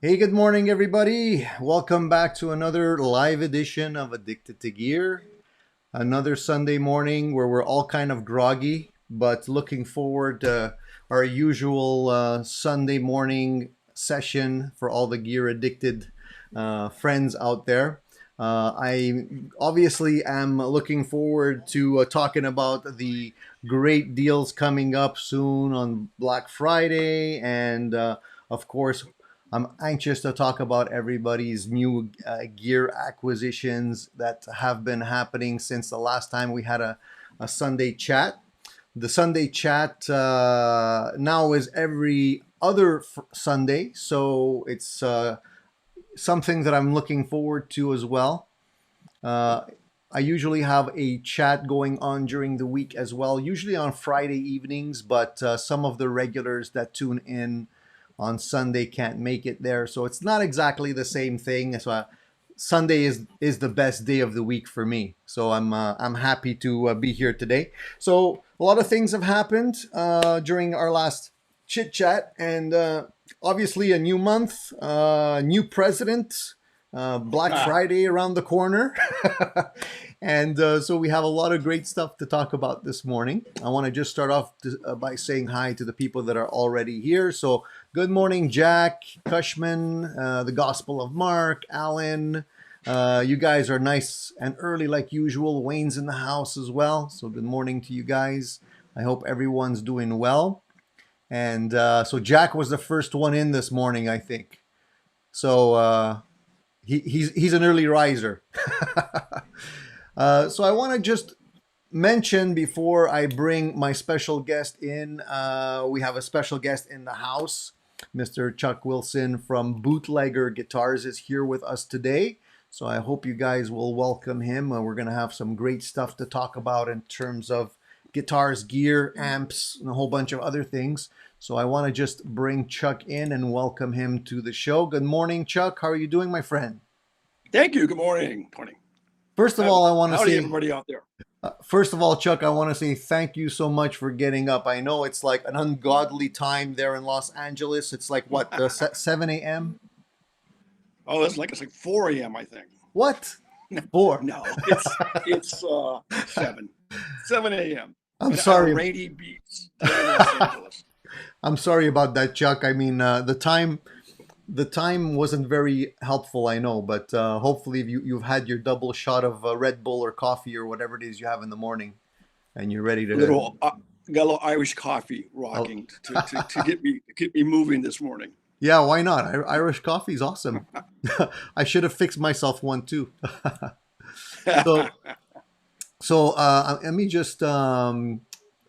Hey, good morning, everybody. Welcome back to another live edition of Addicted to Gear. Another Sunday morning where we're all kind of groggy, but looking forward to our usual Sunday morning session for all the gear addicted friends out there. I obviously am looking forward to talking about the great deals coming up soon on Black Friday, and of course, I'm anxious to talk about everybody's new gear acquisitions that have been happening since the last time we had a Sunday chat. The Sunday chat now is every other Sunday, so it's something that I'm looking forward to as well. Uh, I usually have a chat going on during the week as well, usually on Friday evenings, but some of the regulars that tune in on Sunday can't make it there. So it's not exactly the same thing. So Sunday is the best day of the week for me. So I'm happy to be here today. So a lot of things have happened during our last chit chat, and obviously a new month, new president, Black Ah, Friday around the corner. And so we have a lot of great stuff to talk about this morning. I want to just start off by saying hi to the people that are already here. So, good morning, Jack, Cushman, the Gospel of Mark, Alan. You guys are nice and early like usual. Wayne's in the house as well. So, good morning to you guys. I hope everyone's doing well. And so, Jack was the first one in this morning, I think. So, he's an early riser. So I want to just mention before I bring my special guest in, we have a special guest in the house. Mr. Chuck Wilson from Bootlegger Guitars is here with us today. So I hope you guys will welcome him. We're going to have some great stuff to talk about in terms of guitars, gear, amps, and a whole bunch of other things. So I want to just bring Chuck in and welcome him to the show. Good morning, Chuck. How are you doing, my friend? thank you. Good morning, Tony. First of all, I want to Howdy, say everybody out there. First of all, Chuck, I want to say thank you so much for getting up. I know it's like an ungodly time there in Los Angeles. It's like what, 7 a.m.? Oh, it's like 4 a.m. I think. What? 4. No, it's 7 a.m. I'm at a sorry. rainy beach here in Los Angeles. I'm sorry about that, Chuck. I mean, the time wasn't very helpful, I know, but hopefully you've had your double shot of Red Bull or coffee or whatever it is you have in the morning, and you're ready A to. little got a little Irish coffee Oh. rocking to get me moving this morning. Yeah, why not? Irish coffee is awesome. I should have fixed myself one too. So let me just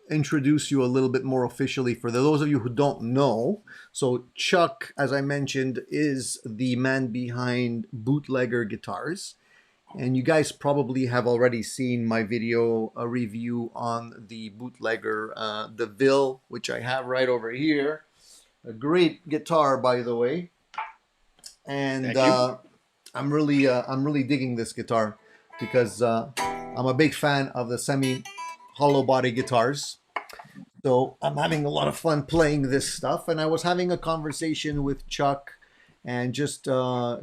introduce you a little bit more officially for those of you who don't know. So Chuck, as I mentioned, is the man behind Bootlegger Guitars. And you guys probably have already seen my video a review on the Bootlegger, the Ville, which I have right over here. A great guitar, by the way. And Thank you. I'm really digging this guitar because I'm a big fan of the semi hollow body guitars. So I'm having a lot of fun playing this stuff, and I was having a conversation with Chuck and just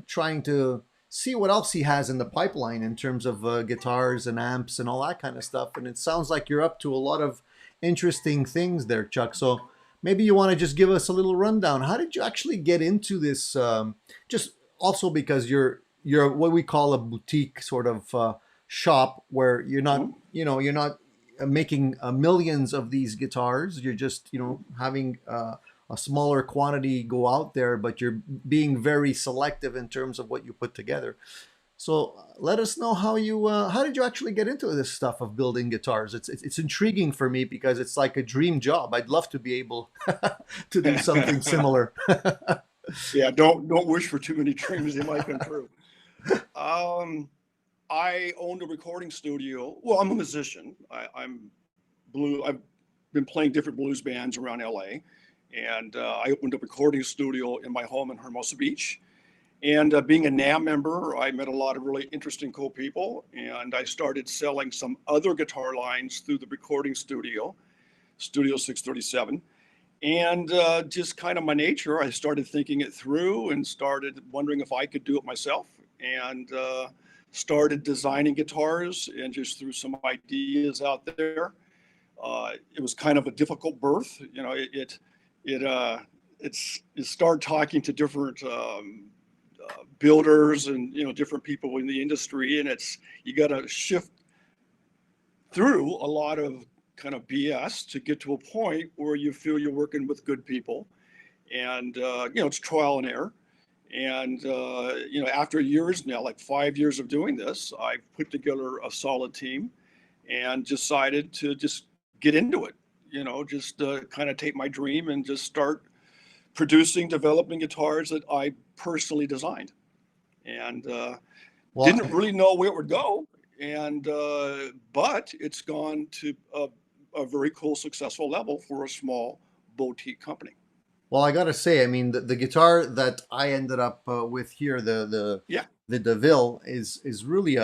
trying to see what else he has in the pipeline in terms of guitars and amps and all that kind of stuff. And it sounds like you're up to a lot of interesting things there, Chuck. So maybe you want to just give us a little rundown. How did you actually get into this? Just also because you're what we call a boutique sort of shop where you're not making millions of these guitars. You're just having a smaller quantity go out there, but you're being very selective in terms of what you put together. So let us know how did you actually get into this stuff of building guitars? It's intriguing for me because it's like a dream job. I'd love to be able to do something similar. Yeah, don't wish for too many dreams; they might come true. Um, I owned a recording studio. Well, I'm a musician. I'm blue. I've been playing different blues bands around LA, and I opened a recording studio in my home in Hermosa Beach. And being a NAM member, I met a lot of really interesting, cool people, and I started selling some other guitar lines through the recording studio, Studio 637. And just kind of my nature, I started thinking it through and started wondering if I could do it myself. And started designing guitars and just threw some ideas out there. It was kind of a difficult birth. It it started talking to different builders and different people in the industry, and you got to shift through a lot of kind of BS to get to a point where you feel you're working with good people, and it's trial and error. And after years now, like 5 years of doing this, I've put together a solid team and decided to just get into it. Just kind of take my dream and just start producing, developing guitars that I personally designed, and Well, didn't really know where it would go. And but it's gone to a very cool, successful level for a small boutique company. well, I gotta say, I mean, the guitar that I ended up with here, Yeah, the DeVille, is really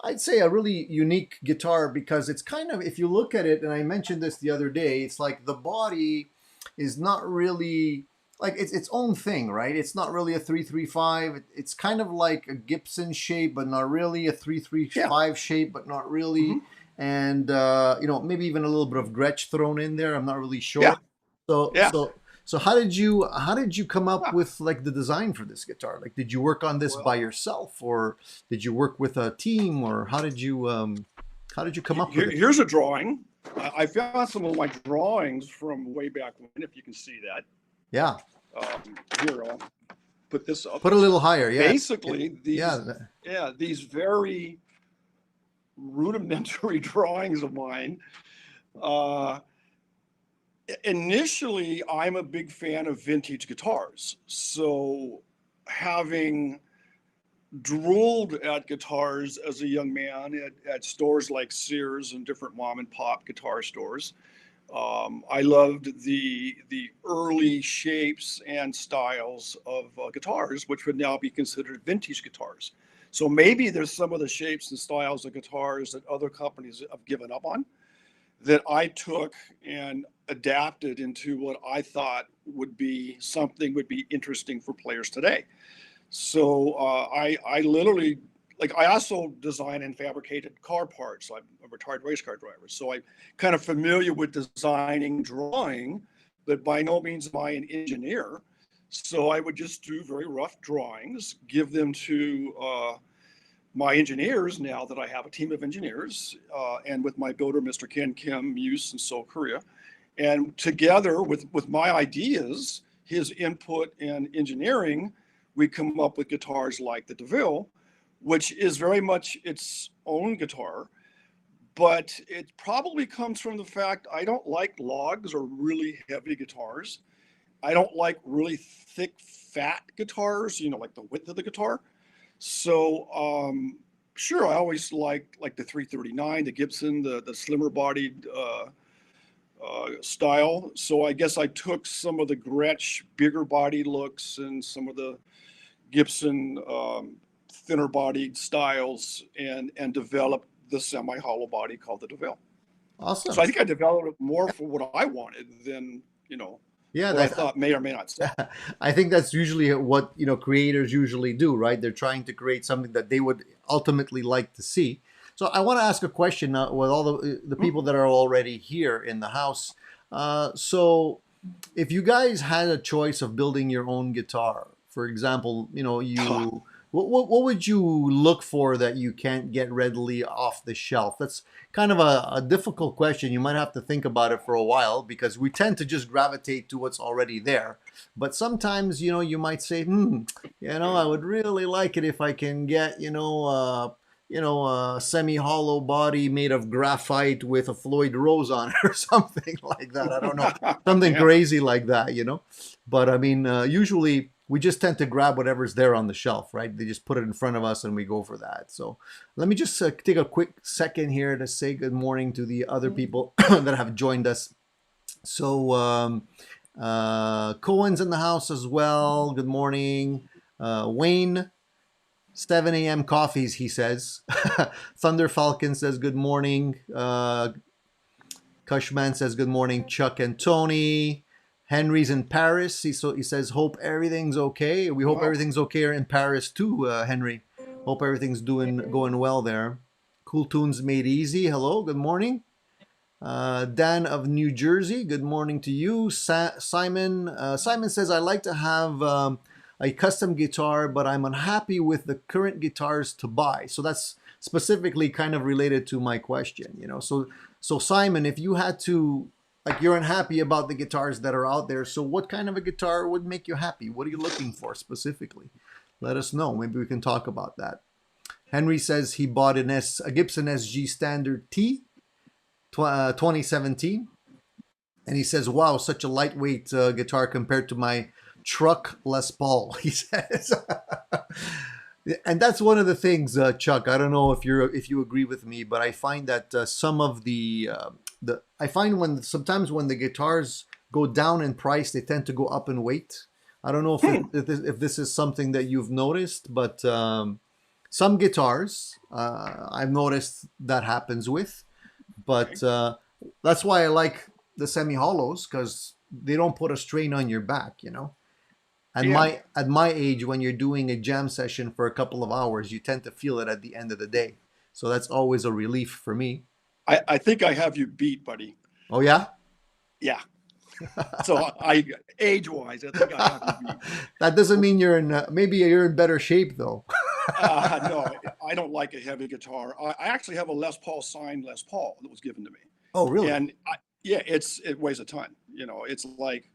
I'd say a really unique guitar because it's kind of, if you look at it, and I mentioned this the other day, it's like the body is not really like it's its own thing, right? It's not really a 335. It's kind of like a Gibson shape, but not really a yeah, 335 shape, but not hmm, really. And maybe even a little bit of Gretsch thrown in there. I'm not really yeah, sure. So yeah. so so how did you come up Huh. with like the design for this guitar? Like, did you work on this by Well, yourself, or did you work with a team, or how did you come up with it? here's a drawing. I found some of my drawings from way back when, if you can see that. Yeah, Here, I'll put this up. put a little higher. Yeah, Basically, yeah, these very rudimentary drawings of mine. Uh, Initially, I'm a big fan of vintage guitars. So, having drooled at guitars as a young man at stores like Sears and different mom and pop guitar stores, I loved the early shapes and styles of guitars, which would now be considered vintage guitars. So maybe there's some of the shapes and styles of guitars that other companies have given up on that I took and adapted into what I thought would be interesting for players today. So I literally, like, I also design and fabricated car parts. I'm a retired race car driver, so I'm kind of familiar with designing, drawing, but by no means am I an engineer. So I would just do very rough drawings, give them to my engineers, now that I have a team of engineers, and with my builder, Mr. Ken Kim Muse in Seoul, Korea. And together with my ideas, his input and engineering, we come up with guitars like the DeVille, which is very much its own guitar. But it probably comes from the fact I don't like logs or really heavy guitars. I don't like really thick, fat guitars, like the width of the guitar. So sure, I always like the 339, the Gibson, the slimmer bodied style. So I guess I took some of the Gretsch bigger body looks and some of the Gibson thinner bodied styles and developed the semi hollow body called the DeVille. So awesome. I think I developed it more for what I wanted than Yeah, what I that thought may or may not sell. I think that's usually what creators usually do, right? They're trying to create something that they would ultimately like to see. So I want to ask a question with all the Hmm? people that are already here in the house. So if you guys had a choice of building your own guitar, for example, what would you look for that you can't get readily off the shelf? That's kind of a difficult question. You might have to think about it for a while because we tend to just gravitate to what's already there. But sometimes, you might say, I would really like it if I can get, a semi-hollow body made of graphite with a Floyd Rose on it or something like that. I don't know, something Yeah. crazy like that. But I mean, usually we just tend to grab whatever's there on the shelf, right? They just put it in front of us and we go for that. So let me just take a quick second here to say good morning to the other people that have joined us. So Cohen's in the house as well. Good morning. Wayne, 7 a.m. coffees, he says. Thunder Falcon says good morning. Cushman says good morning. Chuck and Tony. Henry's in Paris. He says, hope everything's okay. We hope Wow. everything's okay in Paris too, Henry. Hope everything's going well there. Cool Tunes Made Easy. Hello, good morning. Dan of New Jersey, good morning to you. Simon Simon says, I like to have a custom guitar, but I'm unhappy with the current guitars to buy. So that's specifically kind of related to my question, you know. So Simon, if you had to, like, you're unhappy about the guitars that are out there, so what kind of a guitar would make you happy? What are you looking for specifically? Let us know. Maybe we can talk about that. Henry says he bought a Gibson SG Standard T 2017, and he says, wow, such a lightweight guitar compared to my truck Les Paul, he says. And that's one of the things, Chuck. I don't know if you agree with me, but I find that some of I find sometimes when the guitars go down in price, they tend to go up in weight. I don't know if this is something that you've noticed, but some guitars I've noticed that happens with. But that's why I like the semi-hollows, because they don't put a strain on your back, you know. At my age, when you're doing a jam session for a couple of hours, you tend to feel it at the end of the day. So that's always a relief for me. I think I have you beat, buddy. Oh yeah? Yeah. So I age-wise, I think I have you beat. That doesn't mean maybe you're in better shape though. No, I don't like a heavy guitar. I actually have a Les Paul signed Les Paul that was given to me. Oh really? And it weighs a ton. You know, it's like,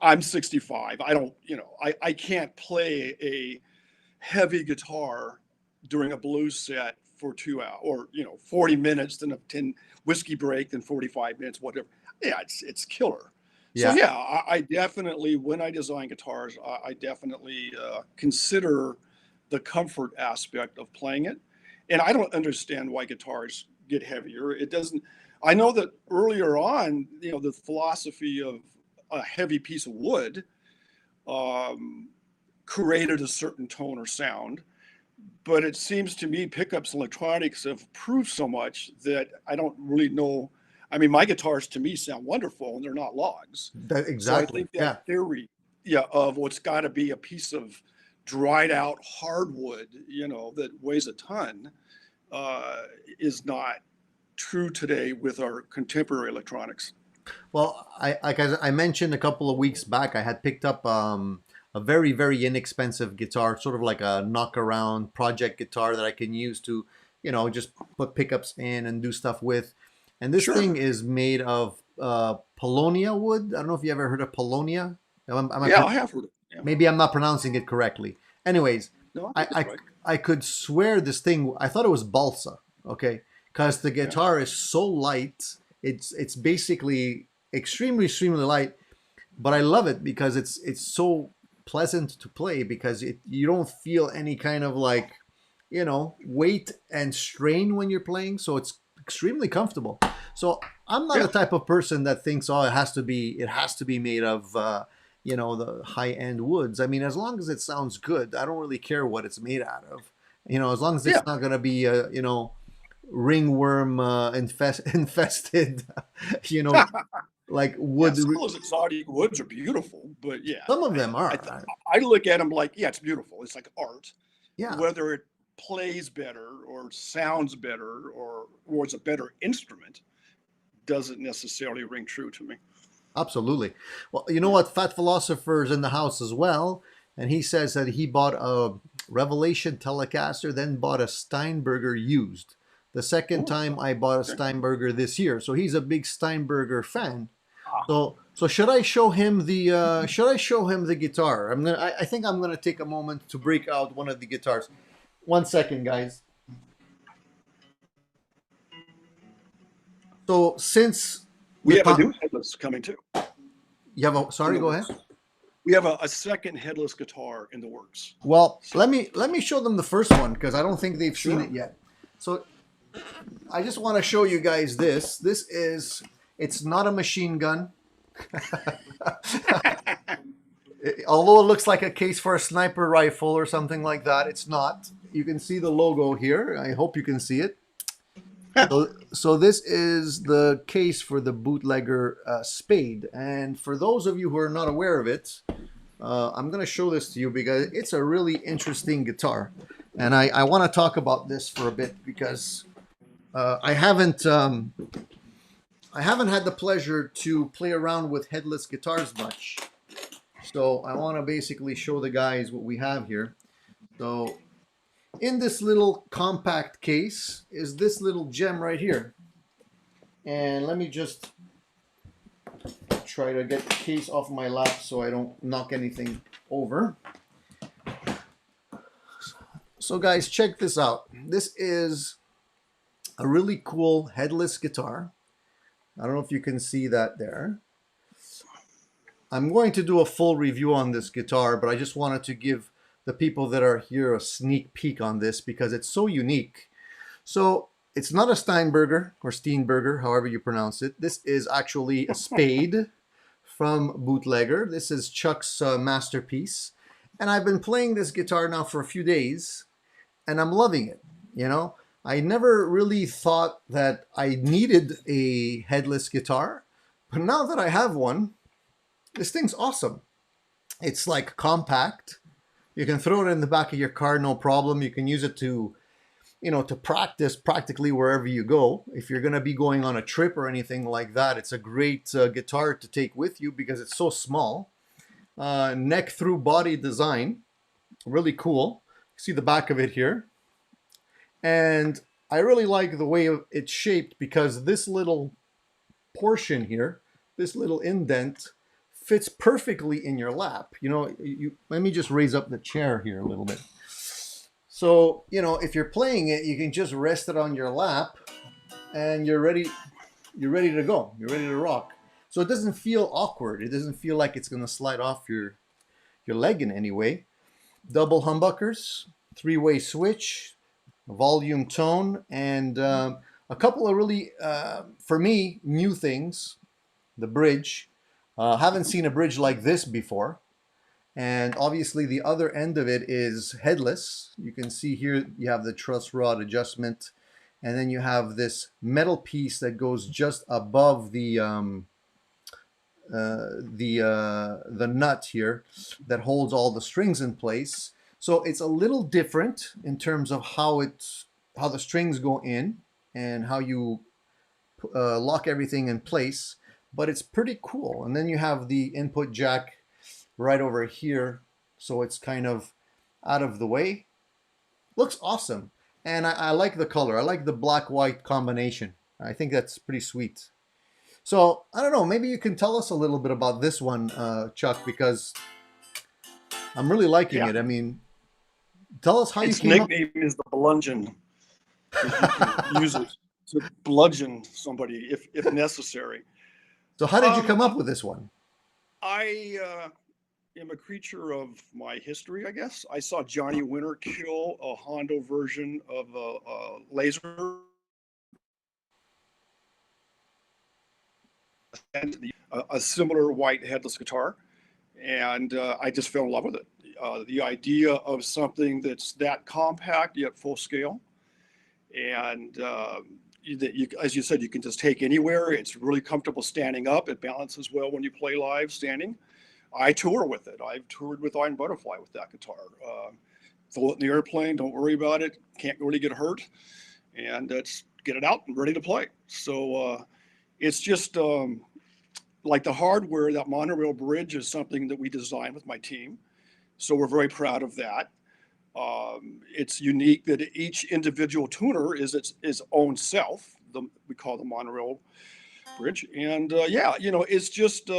I'm 65. I can't play a heavy guitar during a blues set for 2 hours, or 40 minutes, then a 10 whiskey break, then 45 minutes, whatever. Yeah, it's killer. Yeah. So yeah, I definitely, when I design guitars, I definitely consider the comfort aspect of playing it. And I don't understand why guitars get heavier. It doesn't. I know that earlier on, the philosophy of a heavy piece of wood created a certain tone or sound, but it seems to me pickups and electronics have proved so much that I don't really know. I mean, my guitars to me sound wonderful, and they're not logs. Exactly. So I think that theory, of what's got to be a piece of dried out hardwood, that weighs a ton, is not true today with our contemporary electronics. Well, I mentioned a couple of weeks back, I had picked up a very, very inexpensive guitar, sort of like a knock around project guitar that I can use to, just put pickups in and do stuff with. And this thing is made of Paulownia wood. I don't know if you ever heard of Paulownia. I have heard it. Yeah. Maybe I'm not pronouncing it correctly. Anyways, No, I could swear this thing, I thought it was balsa, okay? Because the guitar is so light. It's basically extremely, extremely light, but I love it because it's so pleasant to play, because you don't feel any kind of weight and strain when you're playing. So it's extremely comfortable. So I'm not the type of person that thinks, oh, it has to be made of the high end woods. I mean, as long as it sounds good, I don't really care what it's made out of. As long as it's not going to be ringworm infested, like wood. Some of those exotic woods are beautiful, but some of them are. I look at them like, it's beautiful. It's like art. Yeah. Whether it plays better or sounds better or it's a better instrument doesn't necessarily ring true to me. Absolutely. Well, you know what? Fat Philosopher's in the house as well. And he says that he bought a Revelation Telecaster, then bought a Steinberger used. The second time I bought a Steinberger this year. So he's a big Steinberger fan. So should I show him the guitar? I think I'm gonna take a moment to break out one of the guitars. 1 second, guys. So since we have a new headless coming too. You have sorry, go ahead. We have a second headless guitar in the works. Well, let me show them the first one, because I don't think they've seen it yet. So I just want to show you guys this. It's not a machine gun. Although it looks like a case for a sniper rifle or something like that, it's not. You can see the logo here. I hope you can see it. So this is the case for the Bootlegger Spade. And for those of you who are not aware of it, I'm going to show this to you because it's a really interesting guitar. And I want to talk about this for a bit because I haven't had the pleasure to play around with headless guitars much. So I want to basically show the guys what we have here. So in this little compact case is this little gem right here. And let me just try to get the case off my lap so I don't knock anything over. So guys, check this out. This is a really cool headless guitar. I don't know if you can see that there. I'm going to do a full review on this guitar, but I just wanted to give the people that are here a sneak peek on this because it's so unique. So it's not a Steinberger or Steenberger, however you pronounce it. This is actually a Spade from Bootlegger. This is Chuck's masterpiece. And I've been playing this guitar now for a few days and I'm loving it. You know, I never really thought that I needed a headless guitar, but now that I have one, this thing's awesome. It's like compact. You can throw it in the back of your car, no problem. You can use it to, to practice practically wherever you go. If you're going to be going on a trip or anything like that, it's a great guitar to take with you because it's so small. Neck through body design, really cool. See the back of it here. And I really like the way it's shaped because this little portion here, this little indent, fits perfectly in your lap. Let me just raise up the chair here a little bit. So, if you're playing it, you can just rest it on your lap and you're ready to go. You're ready to rock. So it doesn't feel awkward. It doesn't feel like it's going to slide off your leg in any way. Double humbuckers, three-way switch, volume tone, and a couple of really, for me, new things. The bridge. Haven't seen a bridge like this before. And obviously the other end of it is headless. You can see here you have the truss rod adjustment. And then you have this metal piece that goes just above the nut here that holds all the strings in place. So it's a little different in terms of how the strings go in and how you lock everything in place. But it's pretty cool. And then you have the input jack right over here. So it's kind of out of the way. Looks awesome. And I like the color. I like the black-white combination. I think that's pretty sweet. So, I don't know, maybe you can tell us a little bit about this one, Chuck, because I'm really liking it. I mean, tell us how you came up. Its nickname is the Bludgeon. You can use it to bludgeon somebody if necessary. So how did you come up with this one? I am a creature of my history, I guess. I saw Johnny Winter kill a Hondo version of a laser. And a similar white headless guitar. And I just fell in love with it. The idea of something that's that compact yet full scale. And as you said, you can just take anywhere. It's really comfortable standing up. It balances well when you play live standing. I tour with it. I've toured with Iron Butterfly with that guitar. Throw it in the airplane, don't worry about it. Can't really get hurt. And get it out and ready to play. So it's just like the hardware, that monorail bridge is something that we designed with my team. So we're very proud of that. It's unique that each individual tuner is its own self. We call the monorail bridge. And it's just,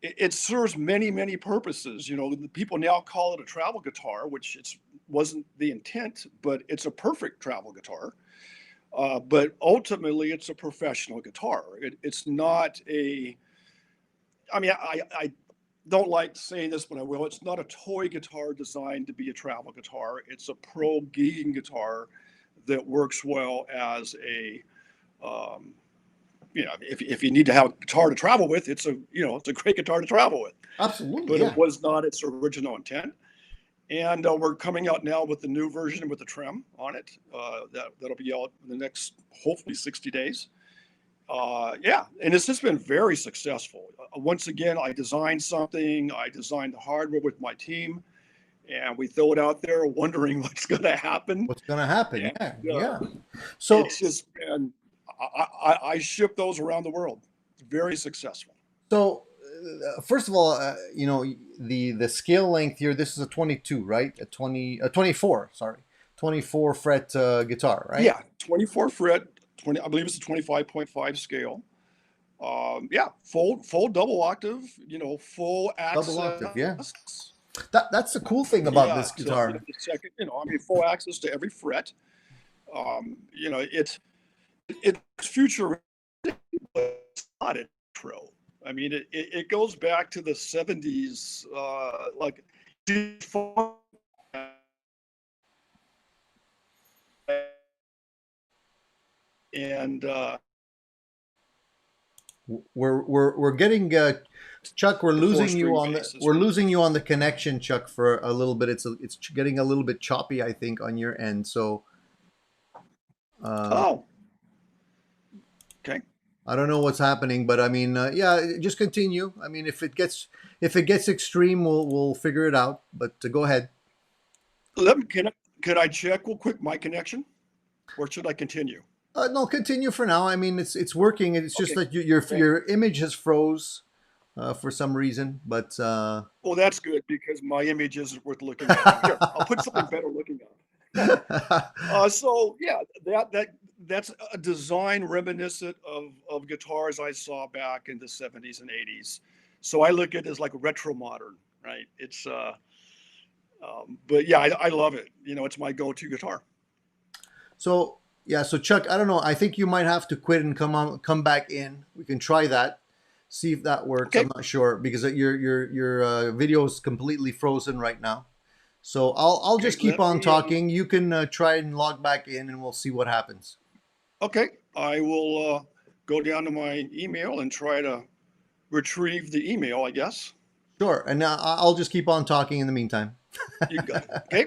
it serves many, many purposes. People now call it a travel guitar, which wasn't the intent, but it's a perfect travel guitar. But ultimately, it's a professional guitar. It's not I don't like saying this, but I will. It's not a toy guitar designed to be a travel guitar. It's a pro gigging guitar that works well as if you need to have a guitar to travel with, it's a great guitar to travel with. Absolutely, But yeah. it was not its original intent. And we're coming out now with the new version with the trim on it. That'll be out in the next, hopefully, 60 days. Yeah, and it's just been very successful. Once again, I designed something. I designed the hardware with my team, and we throw it out there, wondering what's going to happen. What's gonna happen? And Yeah, yeah. it's So, just been. I ship those around the world. Very successful. first of all, the scale length here. This is a 22, right? A 24. Sorry, 24 fret guitar, right? Yeah, 24 fret. 20. I believe it's a 25.5 scale. Yeah, full double octave. Full Double octave. Yeah. access. That's the cool thing about Yeah, this to guitar. the second. I mean, full access to every fret. It's future, but it's not intro. I mean, it goes back to the 70s, like, and We're getting Chuck. four string bass as We're well. losing you on the connection, Chuck, for a little bit. It's getting a little bit choppy, I think, on your end. So uh, Oh, okay. I don't know what's happening, but I mean, yeah, just continue. I mean, if it gets extreme, we'll figure it out. But go ahead. Could I check real quick my connection, or should I continue? No, continue for now. I mean, it's working. It's just Okay. that Okay. your image has froze for some reason. But Well, that's good because my image isn't worth looking at. Here, I'll put something better looking at. So yeah, that's a design reminiscent of guitars I saw back in the 70s and 80s. So I look at it as like retro modern, right? But yeah, I love it. It's my go-to guitar. So yeah, so Chuck, I don't know. I think you might have to quit and come back in. We can try that, see if that works. I'm Okay. not sure because your video is completely frozen right now. So I'll Okay. just keep Let on me. talking. You can try and log back in, and we'll see what happens. Okay. I will go down to my email and try to retrieve the email, I guess. Sure, and I'll just keep on talking in the meantime. You got it. Okay.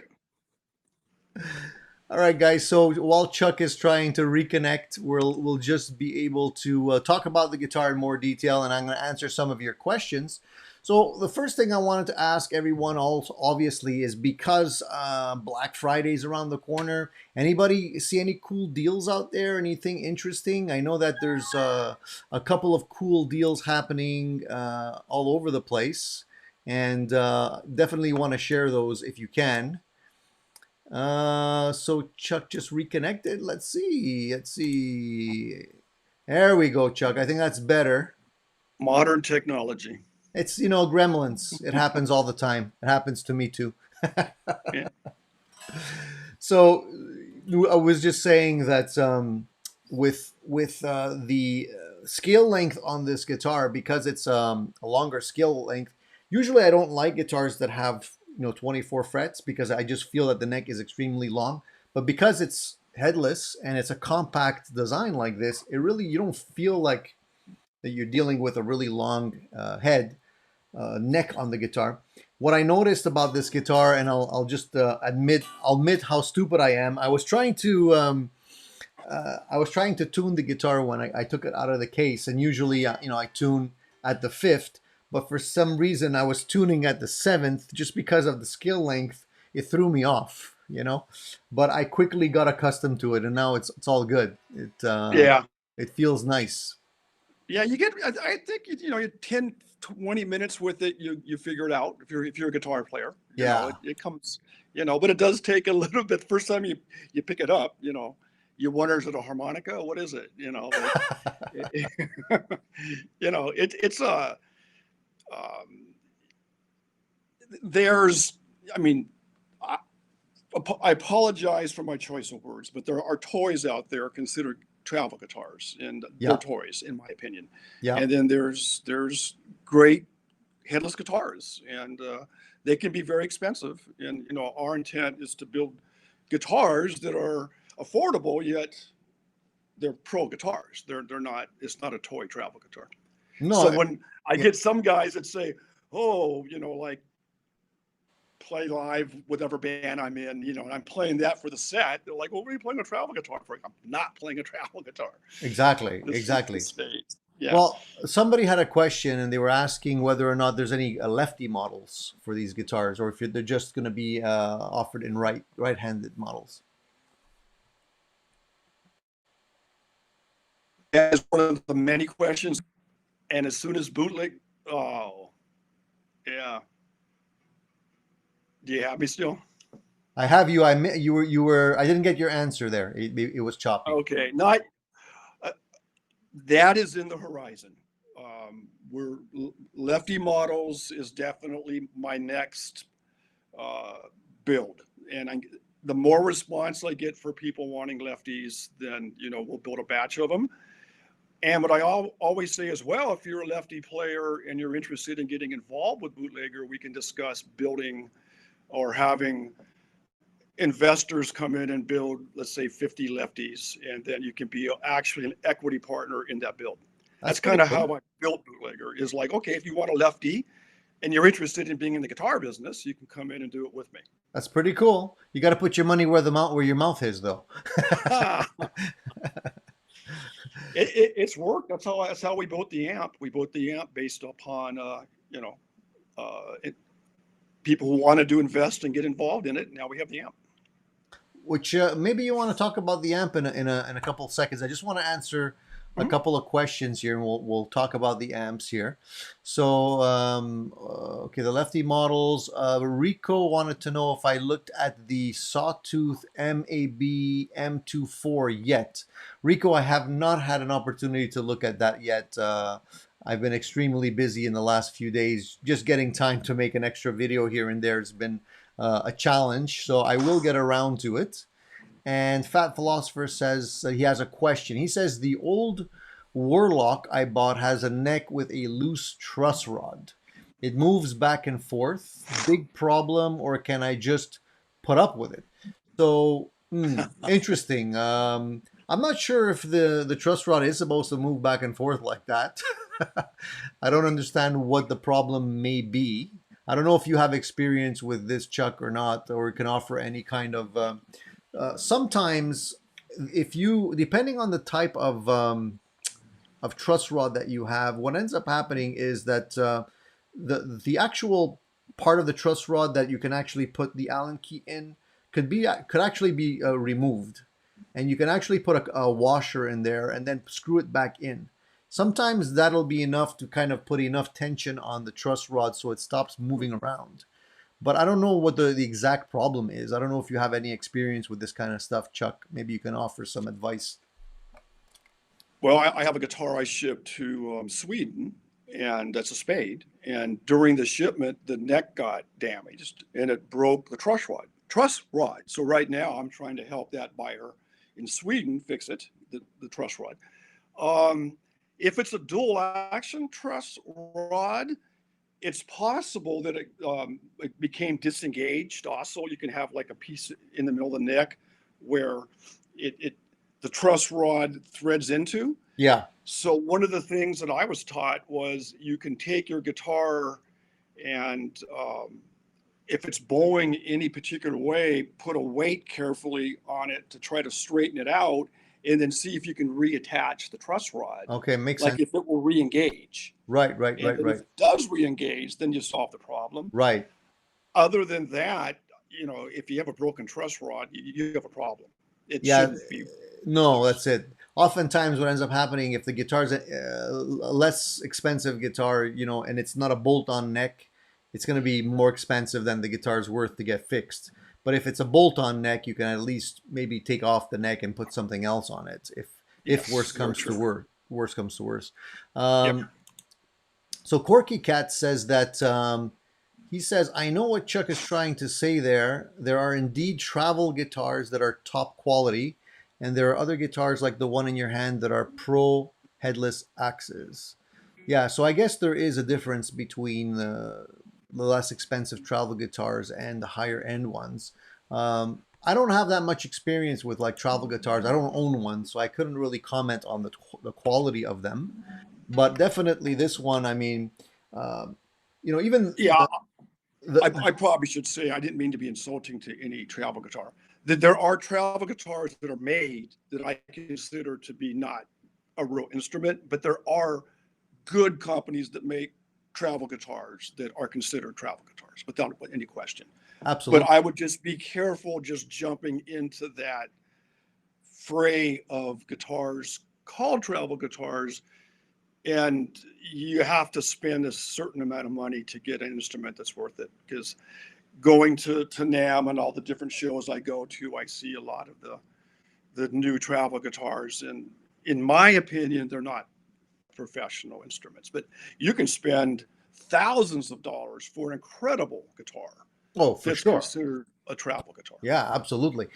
All right, guys. So while Chuck is trying to reconnect, we'll just be able to talk about the guitar in more detail, and I'm going to answer some of your questions. So the first thing I wanted to ask everyone, also obviously, is because Black Friday is around the corner. Anybody see any cool deals out there? Anything interesting? I know that there's a couple of cool deals happening all over the place, and definitely want to share those if you can. So Chuck just reconnected. Let's see. Let's see. There we go, Chuck. I think that's better. Modern technology. It's, gremlins. It happens all the time. It happens to me too. Yeah. So I was just saying that with the scale length on this guitar, because it's a longer scale length. Usually, I don't like guitars that have 24 frets because I just feel that the neck is extremely long. But because it's headless and it's a compact design like this, you don't feel like that you're dealing with a really long neck on the guitar. What I noticed about this guitar, and I'll just admit how stupid I am. I was trying to tune the guitar when I took it out of the case, and usually I tune at the fifth, but for some reason I was tuning at the seventh just because of the scale length. It threw me off. But I quickly got accustomed to it, and now it's all good. Yeah. It feels nice. Yeah. You get. I think you 10, 20 minutes with it. You figure it out if you're a guitar player. Yeah. It comes. But it does take a little bit. First time you pick it up. You wonder, is it a harmonica? What is it? It's a. Um, there's. I mean, I, I apologize for my choice of words, but there are toys out there considered travel guitars, and they're Yeah. toys, in my opinion. Yeah. And then there's great headless guitars, and they can be very expensive. And our intent is to build guitars that are affordable, yet they're pro guitars. They're not. It's not a toy travel guitar. So No. when I Yeah. get some guys that say, "Oh, like play live with whatever band I'm in, and I'm playing that for the set. They're like, well, what are you playing a travel guitar for? I'm not playing a travel guitar. Exactly, This is the exactly. stage. Yeah. Well, somebody had a question and they were asking whether or not there's any lefty models for these guitars, or if they're just going to be offered in right-handed models. That is one of the many questions. And as soon as bootleg, oh, yeah. Do you have me still? I have you. You were. I didn't get your answer there. It was choppy. Okay. Not that is in the horizon. We're lefty models is definitely my next uh, build, and the more response I get for people wanting lefties, then we'll build a batch of them. And what I always say as well, if you're a lefty player and you're interested in getting involved with Bootlegger, we can discuss building or having investors come in and build, let's say, 50 lefties, and then you can be actually an equity partner in that build. That's That's pretty kind of cool. how I built Bootlegger. Is like, okay, if you want a lefty and you're interested in being in the guitar business, you can come in and do it with me. That's pretty cool. You got to put your money where your mouth is, though. It's worked. That's how we built the amp. We built the amp based upon people who wanted to invest and get involved in it. Now we have the amp. Which maybe you want to talk about the amp in a couple of seconds. I just want to answer a Mhm. couple of questions here, and we'll talk about the amps here. So, okay, the lefty models. Rico wanted to know if I looked at the Sawtooth MAB M24 yet. Rico, I have not had an opportunity to look at that yet. I've been extremely busy in the last few days. Just getting time to make an extra video here and there has been a challenge, so I will get around to it. And Fat Philosopher says he has a question. He says the old Warlock I bought has a neck with a loose truss rod. It moves back and forth. Big problem, or can I just put up with it? So interesting. I'm not sure if the truss rod is supposed to move back and forth like that. I don't understand what the problem may be. I don't know if you have experience with this, Chuck, or not, or can offer any kind of. Sometimes, if you, depending on the type of truss rod that you have, what ends up happening is that the actual part of the truss rod that you can actually put the Allen key in could actually be removed, and you can actually put a washer in there and then screw it back in. Sometimes that'll be enough to kind of put enough tension on the truss rod so it stops moving around. But I don't know what the exact problem is. I don't know if you have any experience with this kind of stuff, Chuck. Maybe you can offer some advice. Well, I have a guitar I shipped to Sweden, and that's a Spade. And during the shipment, the neck got damaged, and it broke the truss rod. Truss rod. So right now, I'm trying to help that buyer in Sweden fix it, the truss rod. Um, if it's a dual action truss rod, it's possible that it became disengaged. Also, you can have like a piece in the middle of the neck where it the truss rod threads into. Yeah. So one of the things that I was taught was you can take your guitar and if it's bowing any particular way, put a weight carefully on it to try to straighten it out, and then see if you can reattach the truss rod, Okay, makes like sense. if it will re-engage. Right, right, And right, then if right, it does re-engage, then you solve the problem. right. Other than that, if you have a broken truss rod, you have a problem. It Yeah, shouldn't be no, loose. that's it. Oftentimes, what ends up happening if the guitar's a less expensive guitar, and it's not a bolt-on neck, it's going to be more expensive than the guitar's worth to get fixed. But if it's a bolt-on neck, you can at least maybe take off the neck and put something else on it. If worse Yes, very comes to true. worse comes to worse. Yep. So Corky Cat says that he says, I know what Chuck is trying to say there. There are indeed travel guitars that are top quality, and there are other guitars like the one in your hand that are pro headless axes. Yeah, so I guess there is a difference between the less expensive travel guitars and the higher end ones. I don't have that much experience with like travel guitars. I don't own one, so I couldn't really comment on the quality of them. But definitely this one, I mean, um, even Yeah, I probably should say, I didn't mean to be insulting to any travel guitar, that there are travel guitars that are made that I consider to be not a real instrument, but there are good companies that make travel guitars that are considered travel guitars without any question. But Absolutely. I would just be careful just jumping into that fray of guitars called travel guitars, and you have to spend a certain amount of money to get an instrument that's worth it. Because going to NAM and all the different shows I go to, I see a lot of the new travel guitars, and in my opinion, they're not professional instruments. But you can spend thousands of dollars for an incredible guitar Oh, for that's sure. considered a travel guitar. Yeah, absolutely.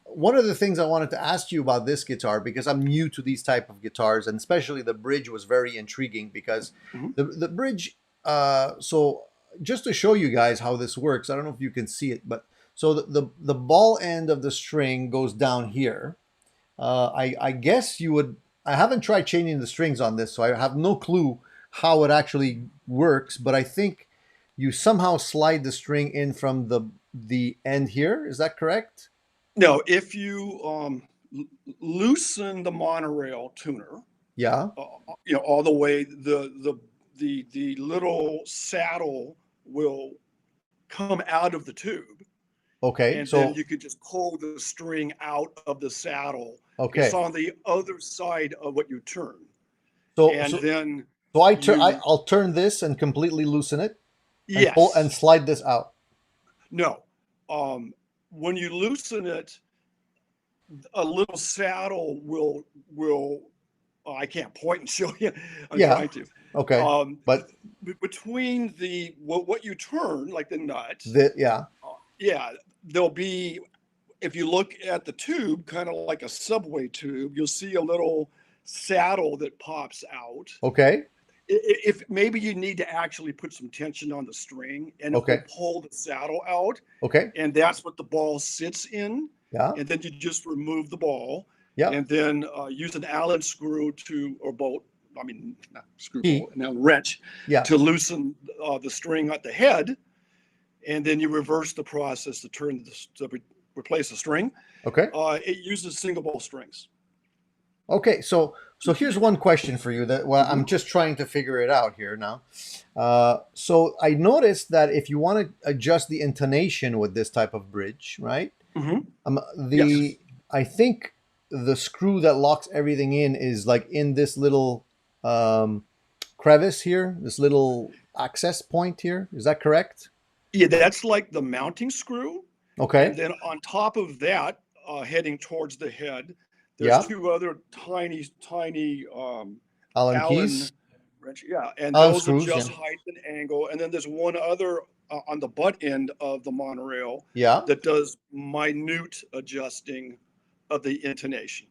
One of the things I wanted to ask you about this guitar, because I'm new to these type of guitars, and especially the bridge was very intriguing because Mhm. the bridge. So just to show you guys how this works, I don't know if you can see it, but so the ball end of the string goes down here. I guess you would. I haven't tried changing the strings on this, so I have no clue how it actually works. But I think you somehow slide the string in from the end here. Is that correct? No, if you loosen the monorail tuner, Yeah. all the way, the little saddle will come out of the tube, Okay. and then So you could just pull the string out of the saddle. It's okay. on the other side of what you turn, So and so then so you I'll turn this and completely loosen it and pull and yes, slide this out. no, when you loosen it, a little saddle will I can't point and show you. I'm Yeah. trying to. Okay. Um, But Between the what you turn, like the nut, the yeah. yeah, there'll be. If you look at the tube, kind of like a subway tube, you'll see a little saddle that pops out. Okay. If maybe you need to actually put some tension on the string, and it will Okay. pull the saddle out, Okay. and that's what the ball sits in. Yeah. And then you just remove the ball, Yeah. and then use an Allen screw to or bolt. I mean, not screw Key. bolt, an Allen wrench Yeah. to loosen the string at the head, and then you reverse the process to turn to replace the string. Okay. It uses single ball strings. Okay, so here's one question for you that well, Mm-hmm. I'm just trying to figure it out here now. So I noticed that if you want to adjust the intonation with this type of bridge, right? Mm-hmm. Yes. The I think the screw that locks everything in is like in this little crevice here, this little access point here. Is that correct? Yeah, that's like the mounting screw. And Okay. then on top of that, heading towards the head, there's Yeah. two other tiny Allen Allen keys, wrench. Yeah, and Allen those screws. Yeah. adjust height and angle. And then there's one other on the butt end of the monorail Yeah. that does minute adjusting of the intonation.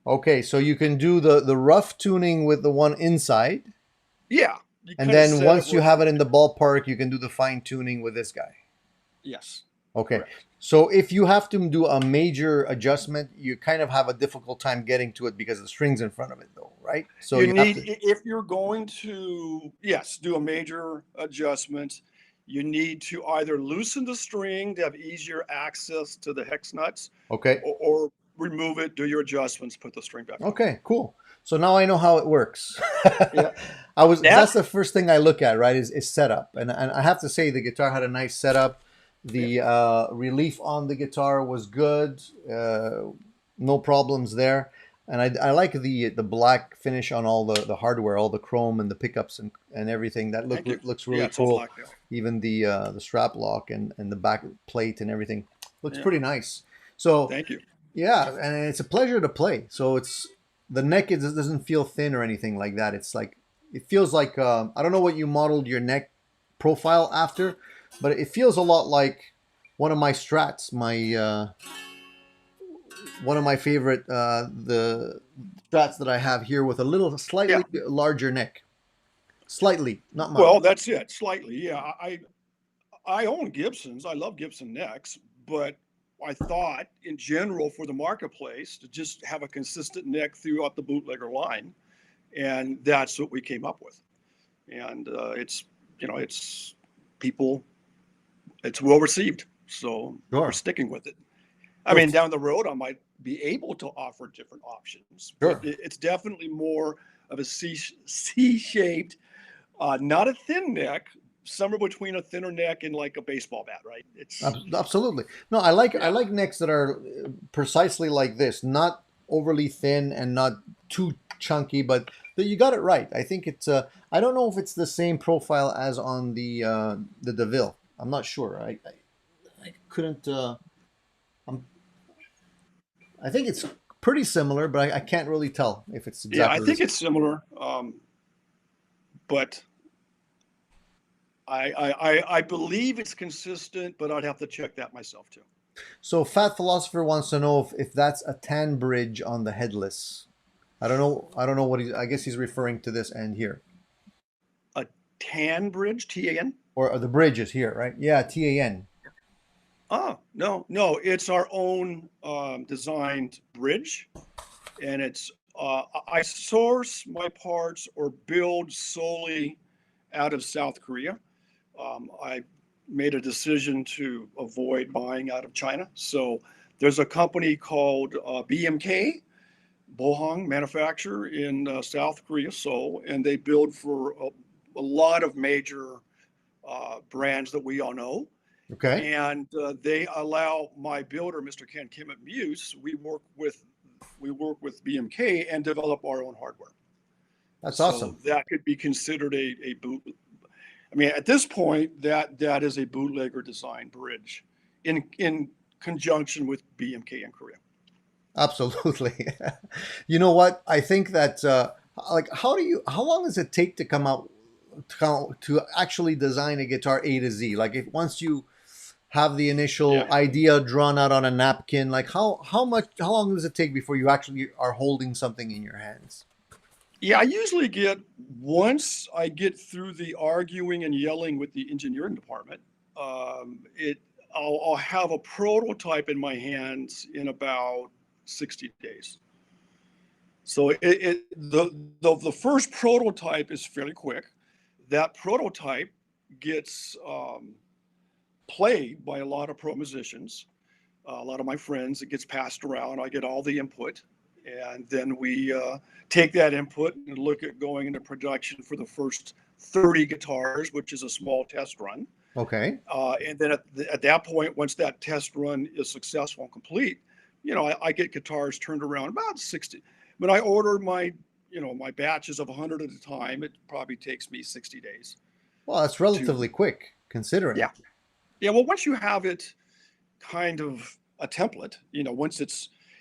Okay, so you can do the rough tuning with the one inside. Yeah, you And kind of then set it once you where have it in the ballpark, you can do the fine tuning with this guy. yes, Okay. correct. So if you have to do a major adjustment, you kind of have a difficult time getting to it because the string's in front of it though, right? So You you have need, to if you're going to, yes, do a major adjustment, you need to either loosen the string to have easier access to the hex nuts, okay. or remove it, do your adjustments, put the string back on. Okay, cool. So now I know how it works. Yeah. That's That, the first thing I look at, right? Is setup. And I have to say the guitar had a nice setup. yeah, The relief on the guitar was good. No problems there. And I like the black finish on all the hardware, all the chrome and the pickups and everything. That thank you. looks Yeah, really it's all cool. black now. Even the strap lock and the back plate and everything looks Yeah, pretty nice. So thank you. yeah, and it's a pleasure to play. So it's the neck is, doesn't feel thin or anything like that. It's like it feels like I don't know what you modeled your neck profile after, but it feels a lot like one of my Strats, my one of my favorite the Strats that I have here with a little Yeah, slightly larger neck, slightly, not much. well, that's it, slightly. Yeah, I own Gibsons. I love Gibson necks, but I thought in general for the marketplace to just have a consistent neck throughout the bootlegger line, and that's what we came up with. And it's, it's people it's well received. So we're Sure. sticking with it. I So mean, down the road, I might be able to offer different options, but sure. it's definitely more of a C-shaped, not a thin neck, somewhere between a thinner neck and like a baseball bat, right? It's Absolutely. No, I yeah, like necks that are precisely like this, not overly thin and not too chunky, but that you got it right. I think it's I don't know if it's the same profile as on the DeVille. I'm not sure. I couldn't I'm I think it's pretty similar, but I can't really tell if it's yeah. I exactly the think same. it's similar, but I believe it's consistent, but I'd have to check that myself too. So Fat Philosopher wants to know if that's a tan bridge on the headless. I don't know what I guess he's referring to this end here. A tan bridge, TAN? Or the bridges here, right? Yeah, TAN. Oh, no, no, it's our own designed bridge, and it's I source my parts or build solely out of South Korea. I made a decision to avoid buying out of China. So there's a company called BMK, Bohang Manufacturer in South Korea, Seoul, and they build for a lot of major brands that we all know. Okay, And they allow my builder, Mr. Ken Kim at Muse. We work with BMK and develop our own hardware. that's So awesome. that could be considered a boot. I mean, at this point, that is a bootlegger design bridge in conjunction with BMK in Korea. Absolutely. You know what? I think that like how long does it take to come out to actually design a guitar A to Z? Like if once you have the initial Yeah. idea drawn out on a napkin, like how long does it take before you actually are holding something in your hands? Yeah, I usually get once I get through the arguing and yelling with the engineering department, it I'll have a prototype in my hands in about 60 days. So the first prototype is fairly quick. That prototype gets played by a lot of pro musicians, a lot of my friends. It gets passed around. I get all the input, and then we take that input and look at going into production for the first 30 guitars, which is a small test run. Okay. And then at that point, once that test run is successful and complete, I get guitars turned around about 60. When I order my batches of 100 at a time, it probably takes me 60 days Well, that's to, relatively quick considering. yeah. Yeah. Well, once you have it kind of a template, once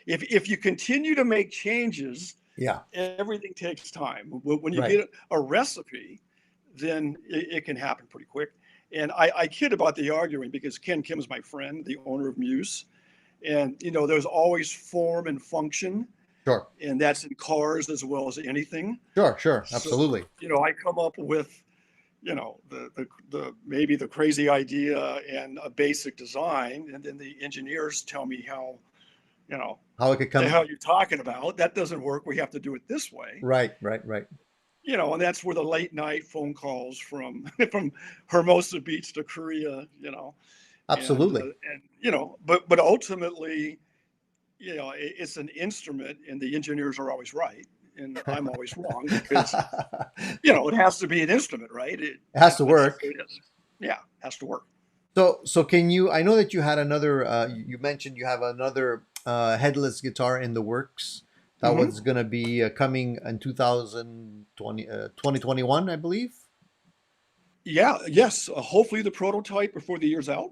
if you continue to make changes, Yeah. everything takes time. When you Right. get a recipe, then it can happen pretty quick. And I kid about the arguing because Ken Kim is my friend, the owner of Muse. And, there's always form and function, Sure. and that's in cars as well as anything. Sure. Sure. So, Absolutely. I come up with, the maybe the crazy idea and a basic design, and then the engineers tell me how, you know, How it could the come. hell you're talking about. That doesn't work. We have to do it this way. Right. Right. Right. And that's where the late night phone calls from from Hermosa Beach to Korea, and Absolutely. but ultimately, it's an instrument, and the engineers are always right, and I'm always wrong because it has to be an instrument, right? It has to That's just work. the way it is. Yeah, it has to work. So can you? I know that you had another. You mentioned you have another headless guitar in the works that Hmm. was going to be coming in 2020, 2021, I believe. Yeah, yes. Hopefully, the prototype before the year's out,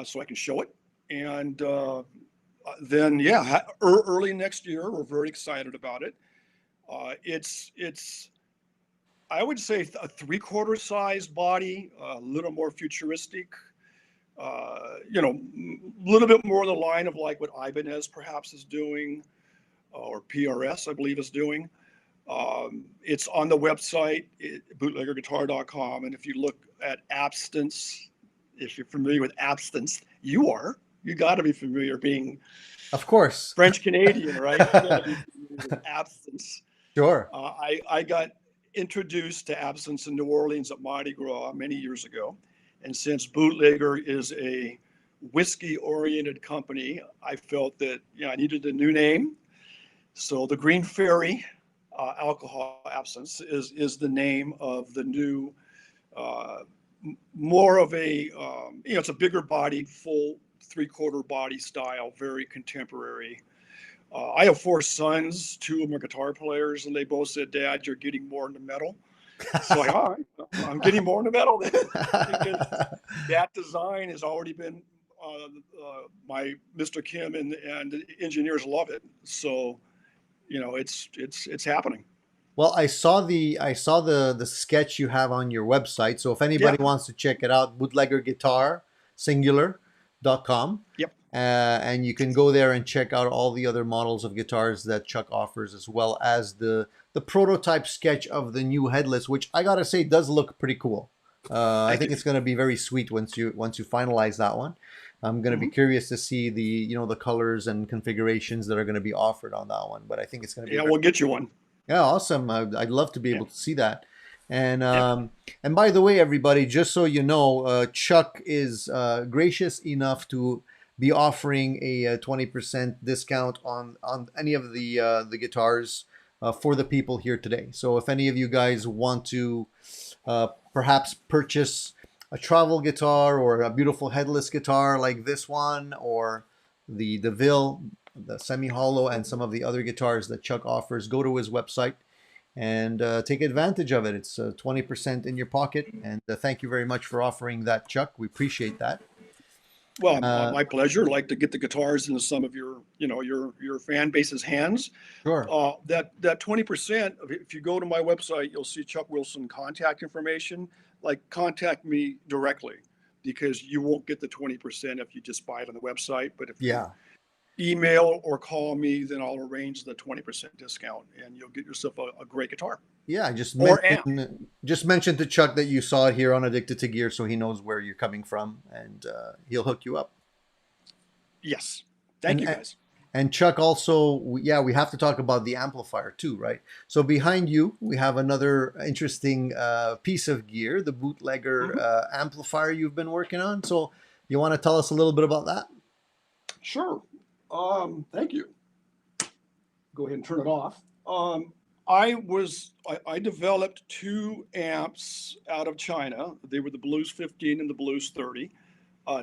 so I can show it, and then yeah, early next year. We're very excited about it. It's I would say a three-quarter sized body, a little more futuristic. A little bit more in the line of like what Ibanez perhaps is doing, or PRS, I believe, is doing. It's on the website, bootleggerguitar.com. And if you look at Abstance, if you're familiar with Abstance, you got to be familiar being Of course. French Canadian, right? You got to be familiar with Abstance. Sure. I got introduced to Absence in New Orleans at Mardi Gras many years ago. And since Bootlegger is a whiskey-oriented company, I felt that I needed a new name. So the Green Fairy alcohol absence is the name of the new, uh, more of a it's a bigger body, full three-quarter body style, very contemporary. I have four sons. Two of them are guitar players, and they both said, "Dad, you're getting more into metal." So all right, I'm getting more into metal then, because that design has already been my Mr. Kim and the engineers love it. So it's happening. Well, I saw the sketch you have on your website. So if Yeah. anybody wants to check it out, bootlegger guitar singular.com. Yep. And you can go there and check out all the other models of guitars that Chuck offers, as well as the prototype sketch of the new headless, which I gotta say does look pretty cool. I Thank think you. it's gonna be very sweet once you finalize that one. I'm gonna be Hmm. curious to see the colors and configurations that are gonna be offered on that one. But I think it's gonna be Yeah, very. we'll get you one. Yeah, awesome. I'd love to be Yeah. able to see that. And Yeah. by the way, everybody, just so you know, Chuck is gracious enough to be offering a 20% discount on any of the guitars for the people here today. So if any of you guys want to perhaps purchase a travel guitar or a beautiful headless guitar like this one, or the DeVille, the semi-hollow, and some of the other guitars that Chuck offers, go to his website and take advantage of it. It's 20% in your pocket, and thank you very much for offering that, Chuck. We appreciate that. Well, Uh, my pleasure. I'd like to get the guitars into some of your fan base's hands. sure. That 20%. If you go to my website, you'll see Chuck Wilson contact information. Like, contact me directly, because you won't get the 20% if you just buy it on the website. But if you Yeah. email or call me, then I'll arrange the 20% discount, and you'll get yourself a great guitar Yeah, or amp. just mention to Chuck that you saw it here on Addicted to Gear, so he knows where you're coming from, and he'll hook you up. Yes. Thank you, And guys. and Chuck also, yeah, we have to talk about the amplifier too, right? So behind you, we have another interesting piece of gear, the Bootlegger Mhm. amplifier you've been working on. So you want to tell us a little bit about that? Sure. Thank you. Go ahead and turn it off. I developed two amps out of China. They were the Blues 15 and the Blues 30,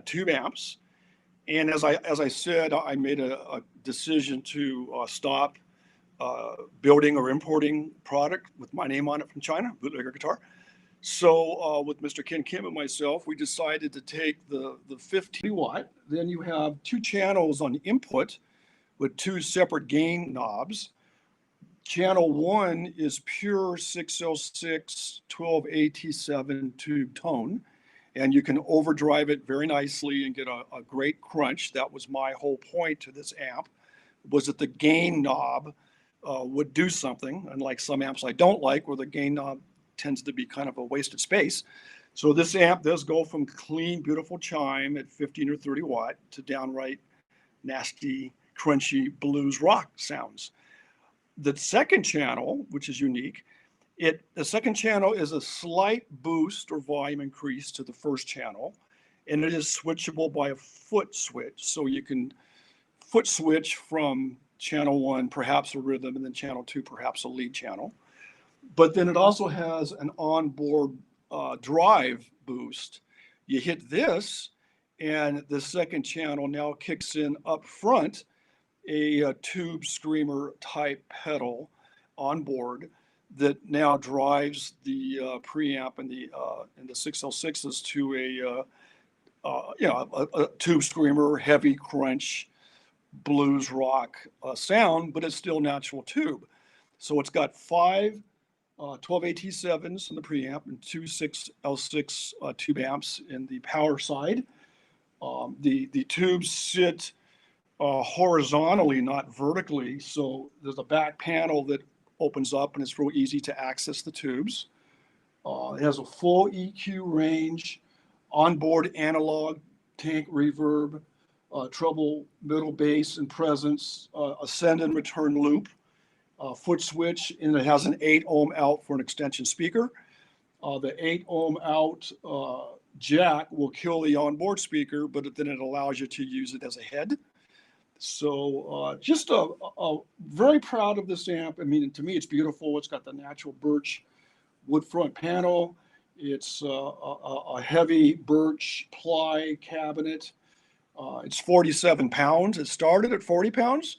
tube amps. And as I said, I made a decision to stop building or importing product with my name on it from China, Bootlegger Guitar. So with Mr. Ken Kim and myself, we decided to take the 50 watt. Then you have two channels on input with two separate gain knobs. Channel one is pure 606 12AT7 tube tone, and you can overdrive it very nicely and get a great crunch. That was my whole point to this amp, was that the gain knob would do something, unlike some amps I don't like, where the gain knob tends to be kind of a wasted space. So this amp does go from clean, beautiful chime at 15 or 30 watt to downright nasty, crunchy blues rock sounds. The second channel, which is unique, the second channel is a slight boost or volume increase to the first channel, and it is switchable by a foot switch. So you can foot switch from channel one, perhaps a rhythm, and then channel two, perhaps a lead channel. But then it also has an onboard drive boost. You hit this, and the second channel now kicks in up front a tube screamer type pedal on board that now drives the preamp and the 6L6s to a tube screamer, heavy crunch, blues rock sound, but it's still natural tube. So it's got five 12AT7s in the preamp and two 6L6 tube amps in the power side. The tubes sit horizontally, not vertically. So there's a back panel that opens up, and it's real easy to access the tubes. It has a full EQ range, onboard analog, tank reverb, treble, middle bass and presence, a send and return loop, foot switch, and it has an 8 ohm out for an extension speaker. The 8 ohm out jack will kill the onboard speaker, but then it allows you to use it as a head. So just very proud of this amp. I mean, to me, it's beautiful. It's got the natural birch wood front panel. It's a heavy birch ply cabinet. It's 47 pounds. It started at 40 pounds,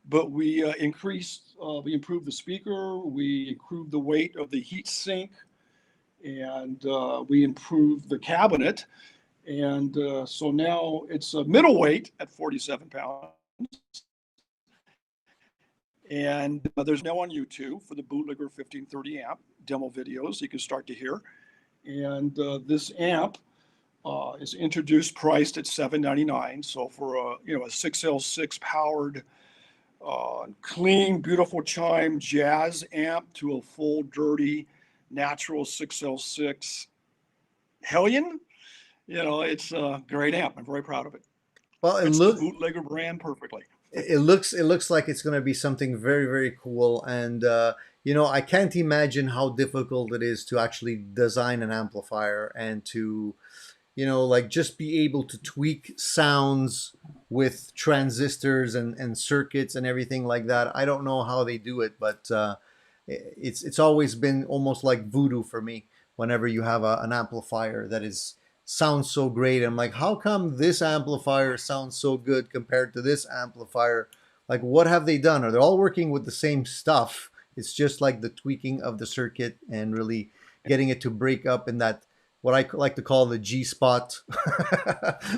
but we improved the speaker, we improved the weight of the heat sink, and we improved the cabinet. And so now it's a middleweight at 47 pounds. And there's now on YouTube for the Bootlegger 1530 amp demo videos you can start to hear. And this amp is introduced priced at $799. So for a 6L6 powered, clean, beautiful chime jazz amp to a full dirty natural 6L6 Hellion, it's a great amp. I'm very proud of it. Well, Fits the Bootlegger brand perfectly. it looks like it's going to be something very, very cool. And I can't imagine how difficult it is to actually design an amplifier and to like just be able to tweak sounds with transistors and circuits and everything like that. I don't know how they do it, but it's always been almost like voodoo for me whenever you have an amplifier that is sounds so great. I'm like, how come this amplifier sounds so good compared to this amplifier? Like, what have they done? Are they all working with the same stuff? It's just like the tweaking of the circuit and really getting it to break up in that what I like to call the G spot,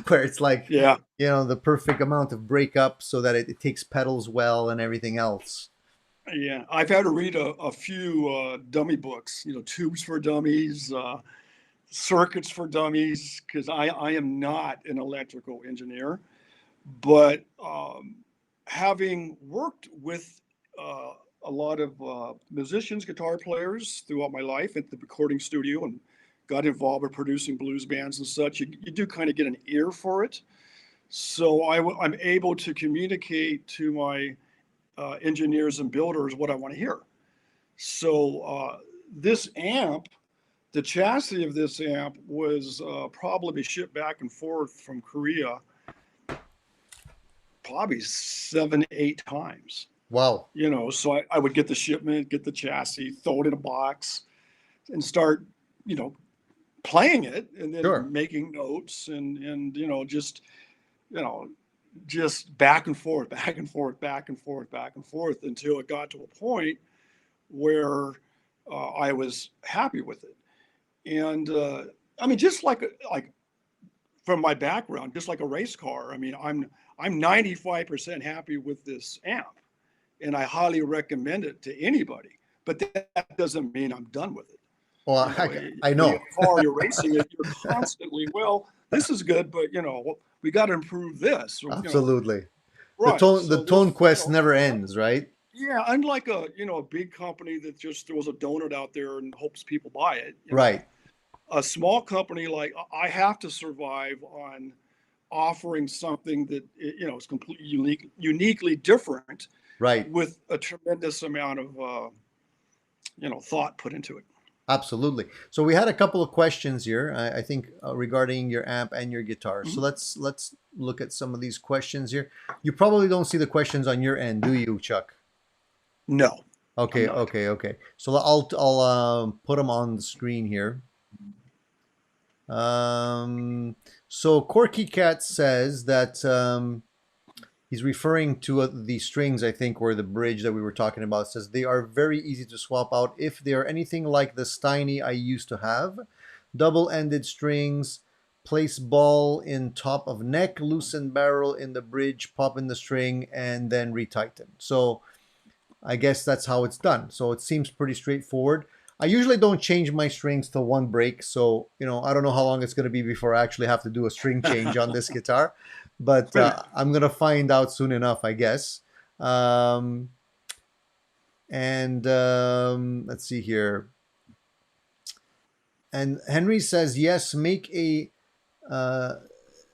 where it's like, Yeah. the perfect amount of breakup so that it takes pedals well and everything else. Yeah, I've had to read a few dummy books, tubes for dummies, circuits for dummies, because I am not an electrical engineer. But having worked with a lot of musicians, guitar players throughout my life at the recording studio and got involved with producing blues bands and such, you do kind of get an ear for it. So I'm able to communicate to my engineers and builders what I want to hear. So this amp, the chassis of this amp was probably shipped back and forth from Korea probably 7, 8 times. Wow. So I would get the shipment, get the chassis, throw it in a box, and start, playing it, and Sure. then making notes, and just back and forth, back and forth, back and forth, back and forth, until it got to a point where I was happy with it. And I mean, just like from my background, just like a race car. I mean, I'm 95% happy with this amp, and I highly recommend it to anybody. But that doesn't mean I'm done with it. Well, I know. Your car, you're racing it, you're constantly, well, this is good, but we got to improve this. Absolutely. The Right. tone So the tone this, quest never ends, right? yeah, unlike a big company that just throws a donut out there and hopes people buy it. Right. A small company, like, I have to survive on offering something that is completely uniquely different, Right. with a tremendous amount of thought put into it. Absolutely. So we had a couple of questions here, I think, regarding your amp and your guitar. So Mhm. let's look at some of these questions here. You probably don't see the questions on your end, do you, Chuck? No, I'm Okay, not. okay. So I'll put them on the screen here. So Corky Cat says that he's referring to the strings, I think, or the bridge that we were talking about. It says they are very easy to swap out if they are anything like the Steiny I used to have. Double-ended strings, place ball in top of neck, loosen barrel in the bridge, pop in the string, and then retighten. So I guess that's how it's done. So it seems pretty straightforward. I usually don't change my strings till one break, so I don't know how long it's going to be before I actually have to do a string change on this guitar, but I'm going to find out soon enough, I guess. And let's see here. And Henry says, yes, make a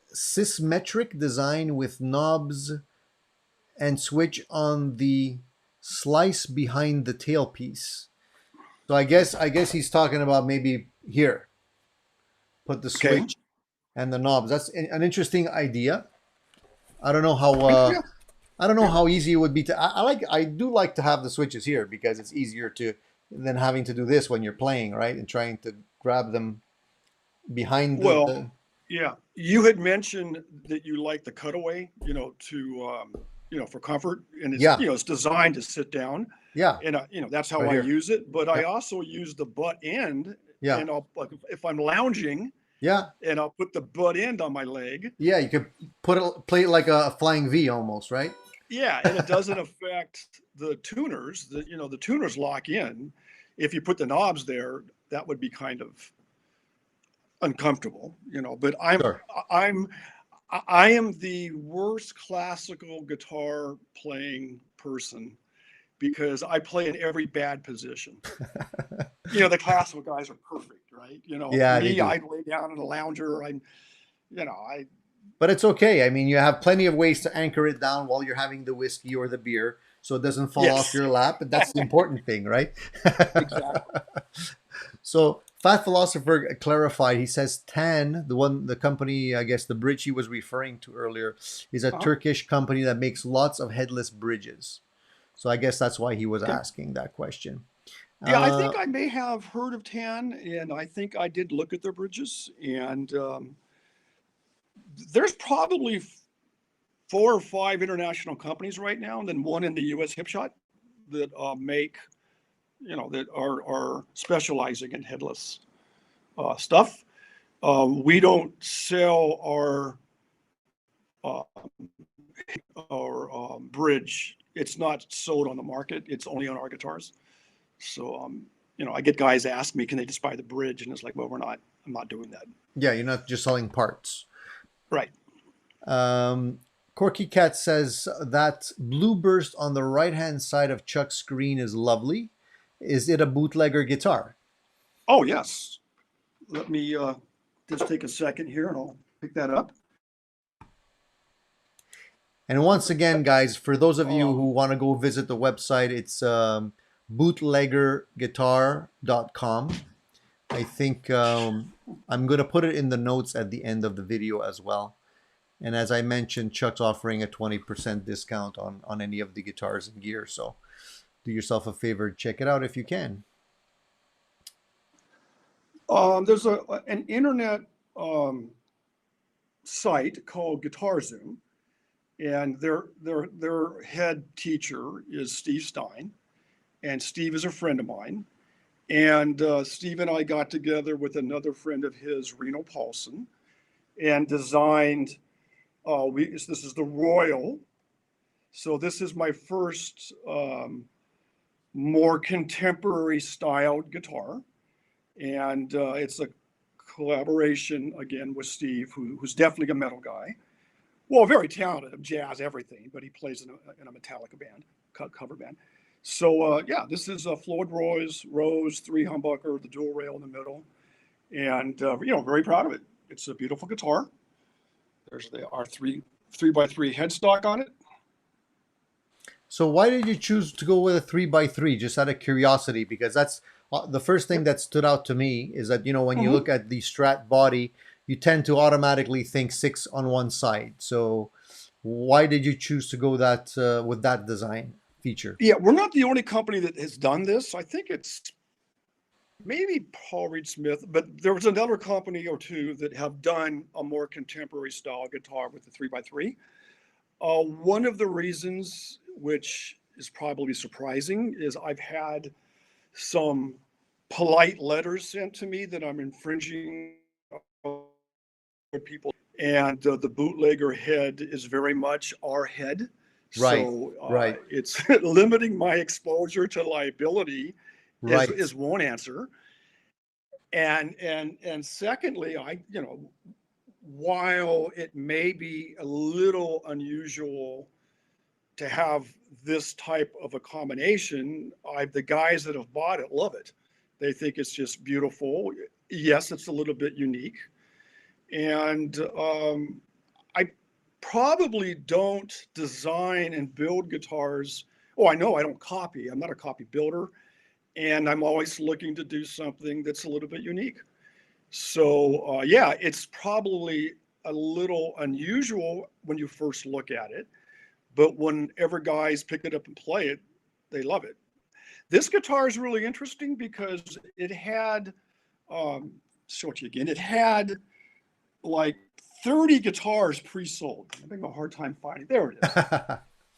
symmetric design with knobs and switch on the slice behind the tailpiece. So I guess he's talking about maybe here. put the Okay. switch and the knobs. That's an interesting idea. I don't know how Yeah. I don't know Yeah. how easy it would be to. I do like to have the switches here because it's easier to than having to do this when you're playing, right, and trying to grab them behind Well, the yeah. You had mentioned that you like the cutaway, for comfort, and yeah, it's designed to sit down, yeah, and that's how right I here, use it. But yeah, I also use the butt end, yeah, and I'll like if I'm lounging, yeah, and I'll put the butt end on my leg. yeah. You could play it like a flying V almost, right? Yeah, and it doesn't affect the tuners. The tuners lock in. If you put the knobs there, that would be kind of uncomfortable, But Sure. I'm I am the worst classical guitar playing person because I play in every bad position. The classical guys are perfect, right? Yeah, they Me, do. I lay down in a lounger. I But it's okay. I mean, you have plenty of ways to anchor it down while you're having the whiskey or the beer, so it doesn't fall off yes, your lap. And that's the important thing, right? exactly. So, Fat Philosopher clarified. He says Tan, the company, I guess the bridge he was referring to earlier, is a Uh-huh. Turkish company that makes lots of headless bridges. So I guess that's why he was Okay. asking that question. Yeah, I think Uh, I may have heard of Tan, and I think I did look at their bridges, and there's probably four or five international companies right now, and then one in the U.S. hip shot that that are specializing in headless stuff. We don't sell uh, our bridge. It's not sold on the market. It's only on our guitars. So, I get guys ask me, can they just buy the bridge? And it's like, well, I'm not doing that. yeah, you're not just selling parts. Right. Um, Corky Cat says that blue burst on the right hand side of Chuck's screen is lovely. Is it a bootlegger guitar? Oh, yes. Let me just take a second here and I'll pick that up. And once again, guys, for those of you who Um, want to go visit the website, it's bootleggerguitar.com. I think I'm going to put it in the notes at the end of the video as well. And as I mentioned, Chuck's offering a 20% discount on any of the guitars and gear. So do yourself a favor, check it out if you can. there's an internet um, site called Guitar Zoom, and their head teacher is Steve Stein, and Steve is a friend of mine. And Steve and I got together with another friend of his, Reno Paulson, and designed. This is the Royal. So this is my first more contemporary styled guitar, and it's a collaboration again with Steve, who's definitely a metal guy. Well, very talented, jazz, everything, but he plays in a Metallica band, cover band. So yeah, this is a Floyd Rose 3 humbucker, the dual rail in the middle, and very proud of it. It's a beautiful guitar. There's our three by three headstock on it. So why did you choose to go with a 3x3? Just out of curiosity, because that's the first thing Yep. that stood out to me is that, when you Mm-hmm. look at the Strat body, you tend to automatically think six on one side. So why did you choose to go that with that design feature? Yeah, we're not the only company that has done this. I think it's maybe Paul Reed Smith, but there was another company or two that have done a more contemporary style guitar with the 3x3. One of the reasons, which is probably surprising, is I've had some polite letters sent to me that I'm infringing on people, and the bootlegger head is very much our head. Right, So right, it's limiting my exposure to liability right, is one answer. And secondly, while it may be a little unusual to have this type of a combination, the guys that have bought it love it. They think it's just beautiful. Yes, it's a little bit unique, and I probably don't design and build guitars. Oh, I know I don't copy. I'm not a copy builder, and I'm always looking to do something that's a little bit unique. So yeah, it's probably a little unusual when you first look at it, but whenever guys pick it up and play it, they love it. This guitar is really interesting because it had, show it to you again, it had like 30 guitars pre-sold. I'm having a hard time finding. There it is.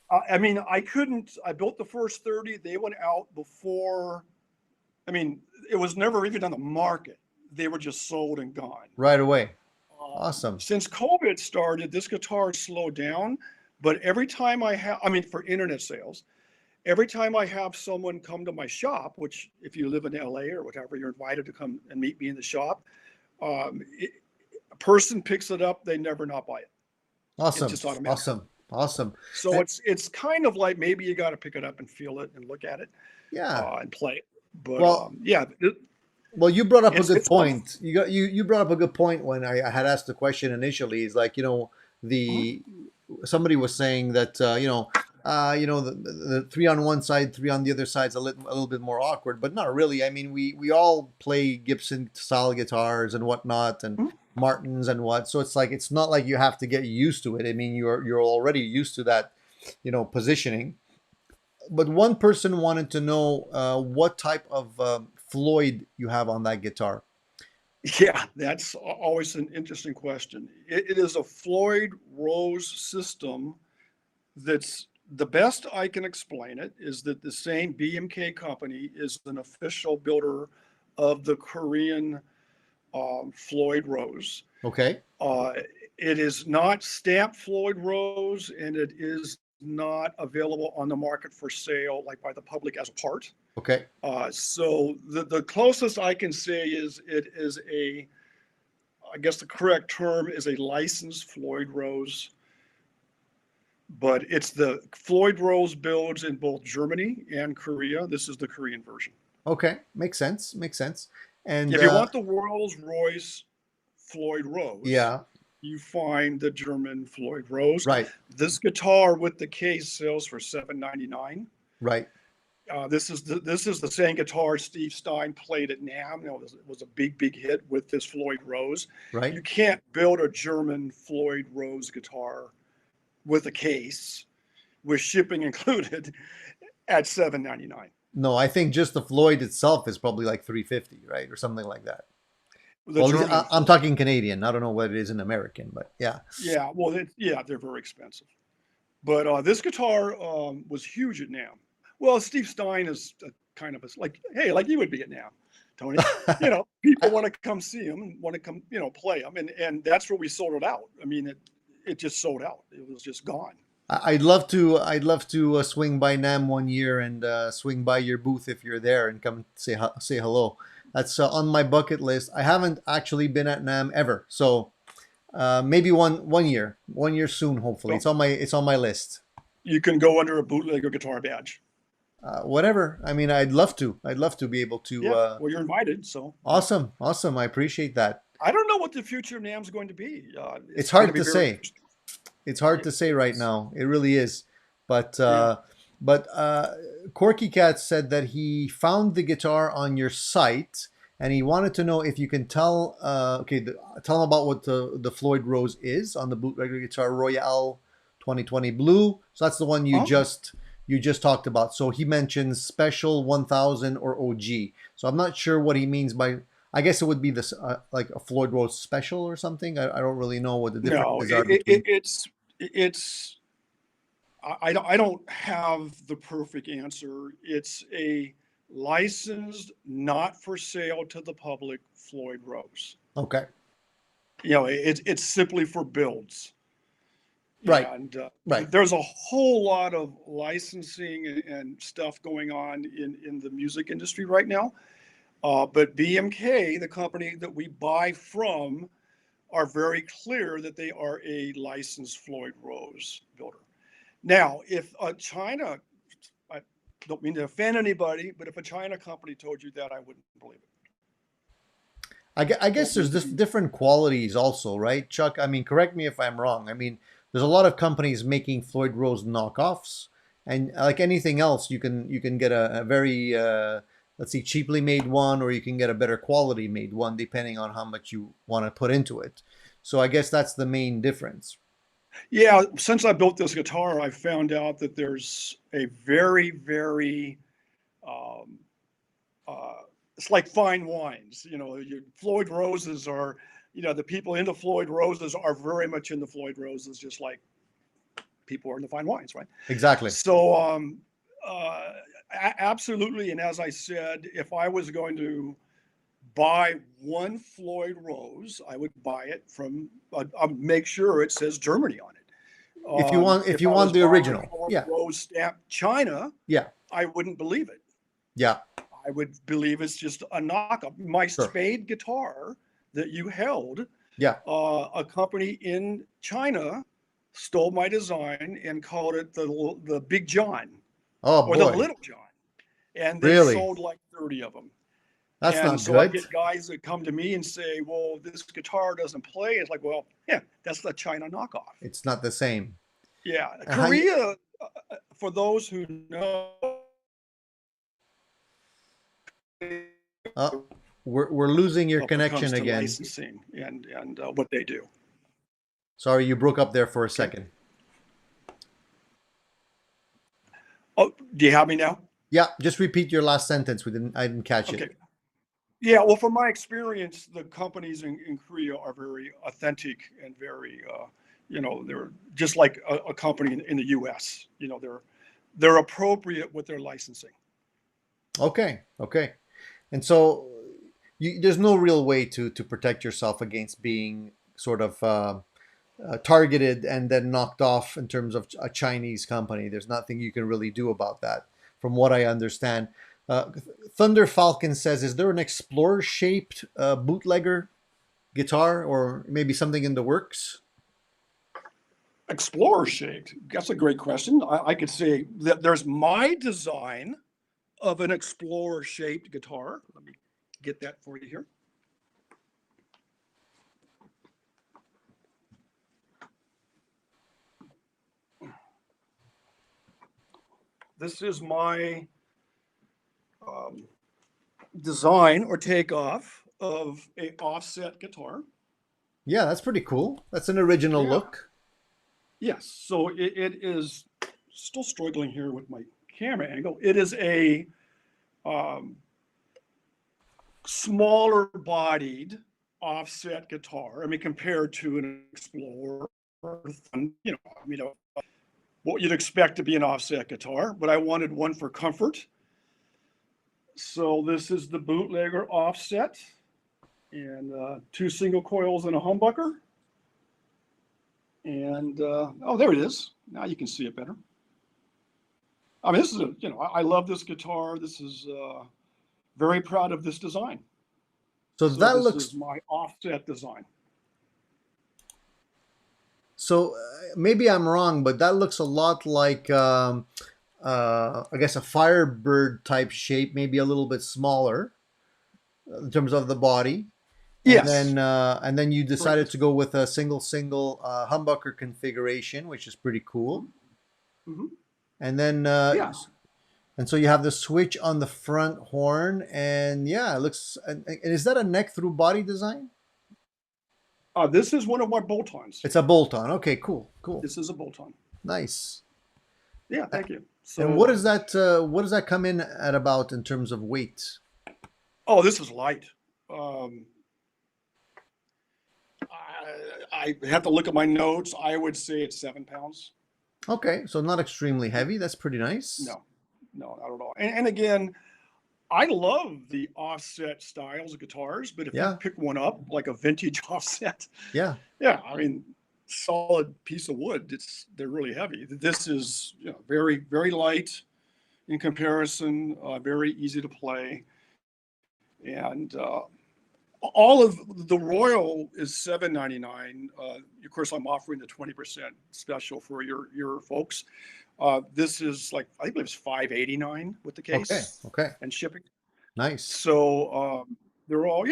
I mean, I built the first 30. They went out before, I mean, it was never even on the market. They were just sold and gone. Right away. Awesome. Since COVID started, this guitar slowed down. But every time I mean, for internet sales, every time I have someone come to my shop, which if you live in LA or whatever, you're invited to come and meet me in the shop. A person picks it up, they never not buy it. Awesome. It's just automatic. Awesome. So it's kind of like maybe you got to pick it up and feel it and look at it, Yeah. and play it. But Well, yeah, well, you brought up a good it's fun. point. You brought up a good point when I had asked the question initially. Is like, the somebody was saying that the three on one side, three on the other side is a little bit more awkward, but not really. I mean, we all play Gibson style guitars and whatnot, and Mhm. Martins and what. So it's like it's not like you have to get used to it. I mean, you're already used to that, positioning. But one person wanted to know what type of Floyd you have on that guitar. Yeah, that's always an interesting question. It is a Floyd Rose system. That's the best I can explain it is that the same BMK company is an official builder of the Korean Floyd Rose. Okay. Uh, it is not stamped Floyd Rose, and it is not available on the market for sale, like by the public as a part. Okay. So the closest I can say is it is I guess the correct term is a licensed Floyd Rose, but it's the Floyd Rose builds in both Germany and Korea. This is the Korean version. Okay. Makes sense. Makes sense. And If you want the Rolls Royce Floyd Rose, yeah. you find the German Floyd Rose. Right. This guitar with the case sells for $799. Right. This is the same guitar Steve Stein played at NAMM. It was a big hit with this Floyd Rose. Right. You can't build a German Floyd Rose guitar with a case with shipping included at $799. No, I think just the Floyd itself is probably like 350, right, or something like that. The Well, German I'm talking Canadian. I don't know what it is in American, but yeah. Yeah, well, they're very expensive. But this guitar was huge at NAMM. Well, Steve Stein is kind of like, hey, like you would be at NAMM, Tony. People want to come see him and want to come, play him, and that's where we sold it out. I mean, it just sold out. It was just gone. I'd love to swing by NAM one year and swing by your booth if you're there and come say hello. That's on my bucket list. I haven't actually been at NAM ever, so maybe one year soon. Hopefully, So it's on my list. you can go under a bootlegger guitar badge. Whatever. I mean, I'd love to. I'd love to be able to. Yeah, well, you're invited. So Awesome. I appreciate that. I don't know what the future of NAMM's going to be. It's going hard be to very say. interesting. It's hard to say right now. It really is. But Yeah. Corky Cat said that he found the guitar on your site, and he wanted to know if you can tell. Tell him about what the Floyd Rose is on the Bootlegger Guitar Royale 2020 Blue. So that's the one you just talked about. So he mentions Special 1000 or OG. So I'm not sure what he means by. I guess it would be this like a Floyd Rose Special or something. I don't really know what the differences are between. It's I don't have the perfect answer. It's a licensed, not for sale to the public Floyd Rose. Okay. It's simply for builds. Right. And Right. there's a whole lot of licensing and stuff going on in the music industry right now. But BMK, the company that we buy from, are very clear that they are a licensed Floyd Rose builder. Now, if China, I don't mean to offend anybody, but if a China company told you that, I wouldn't believe it. I guess there's different qualities also, right, Chuck? I mean, correct me if I'm wrong. I mean, there's a lot of companies making Floyd Rose knockoffs, and like anything else, you can get a very let's see, cheaply made one, or you can get a better quality made one, depending on how much you want to put into it. So I guess that's the main difference. Yeah, since I built this guitar, I found out that there's a very, very, um, it's like fine wines. Floyd Roses are, the people into Floyd Roses are very much into Floyd Roses, just like people are into fine wines, right? Exactly. So, uh, absolutely. And as I said, if I was going to buy one Floyd Rose, I would buy it from, I'll make sure it says Germany on it. If If you I want was the buying original, Floyd yeah, Rose stamped China, yeah, I wouldn't believe it. yeah, I would believe it's just a knockoff. My sure, spade guitar that you held, yeah. a company in China stole my design and called it the Big John Oh or the boy, Little John, and they really? sold like 30 of them. That's And not so I good. get guys that come to me and say, "Well, this guitar doesn't play." It's like, well, yeah, that's the China knockoff. It's not the same. Yeah, How you, Korea. For those who know, uh, we're losing your when it comes connection to again. licensing and what they do. Sorry, you broke up there for a Okay. second. Oh, do you have me now? Yeah, just repeat your last sentence. I didn't catch it. Okay. Yeah. Well, from my experience, the companies in Korea are very authentic and very, they're just like a company in the U.S. They're appropriate with their licensing. Okay, okay. And so there's no real way to protect yourself against being sort of targeted and then knocked off in terms of a Chinese company. There's nothing you can really do about that, from what I understand. Uh, Thunder Falcon says, "Is there an Explorer-shaped bootlegger guitar, or maybe something in the works?" Explorer shaped. That's a great question. I could say that there's my design of an Explorer shaped guitar. Let me get that for you here. This is my um, design or takeoff of a offset guitar. Yeah, that's pretty cool. That's an original Yeah. look. Yes. So it is still struggling here with my camera angle. It is a um, smaller bodied offset guitar. I mean, compared to an Explorer, what you'd expect to be an offset guitar, but I wanted one for comfort. So this is the Bootlegger offset and two single coils and a humbucker. And oh, there it is. Now you can see it better. I mean, this is I love this guitar. This is very proud of this design. So So that this is looks my offset design. so. Maybe I'm wrong, but that looks a lot like I guess a Firebird type shape, maybe a little bit smaller in terms of the body. Yes, And then you decided correct. to go with a single humbucker configuration, which is pretty cool. Mm-hmm. And then Yeah, and so you have the switch on the front horn, and yeah, it looks. And is that a neck through body design? this is one of my bolt-ons. It's a bolt on. Okay, cool, cool, This is a bolt-on. nice. Yeah, thank you. And what So, is that? What does that come in at about in terms of weight? oh, this is light. Um, I have to look at my notes. I would say it's 7 pounds. Okay, so not extremely heavy. That's pretty nice. No, no, not at all. And again, I love the offset styles of guitars, but if you Yeah, pick one up, like a vintage offset, yeah. yeah, I mean, solid piece of wood. They're really heavy. This is very very light in comparison, very easy to play, and all of the Royal is $7.99. Of course, I'm offering the 20% special for your folks. This is like I think it was $5.89 with the Okay, case okay, and shipping. nice. So they're all.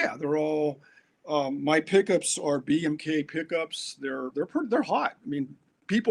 My pickups are BMK pickups. They're hot. I mean, people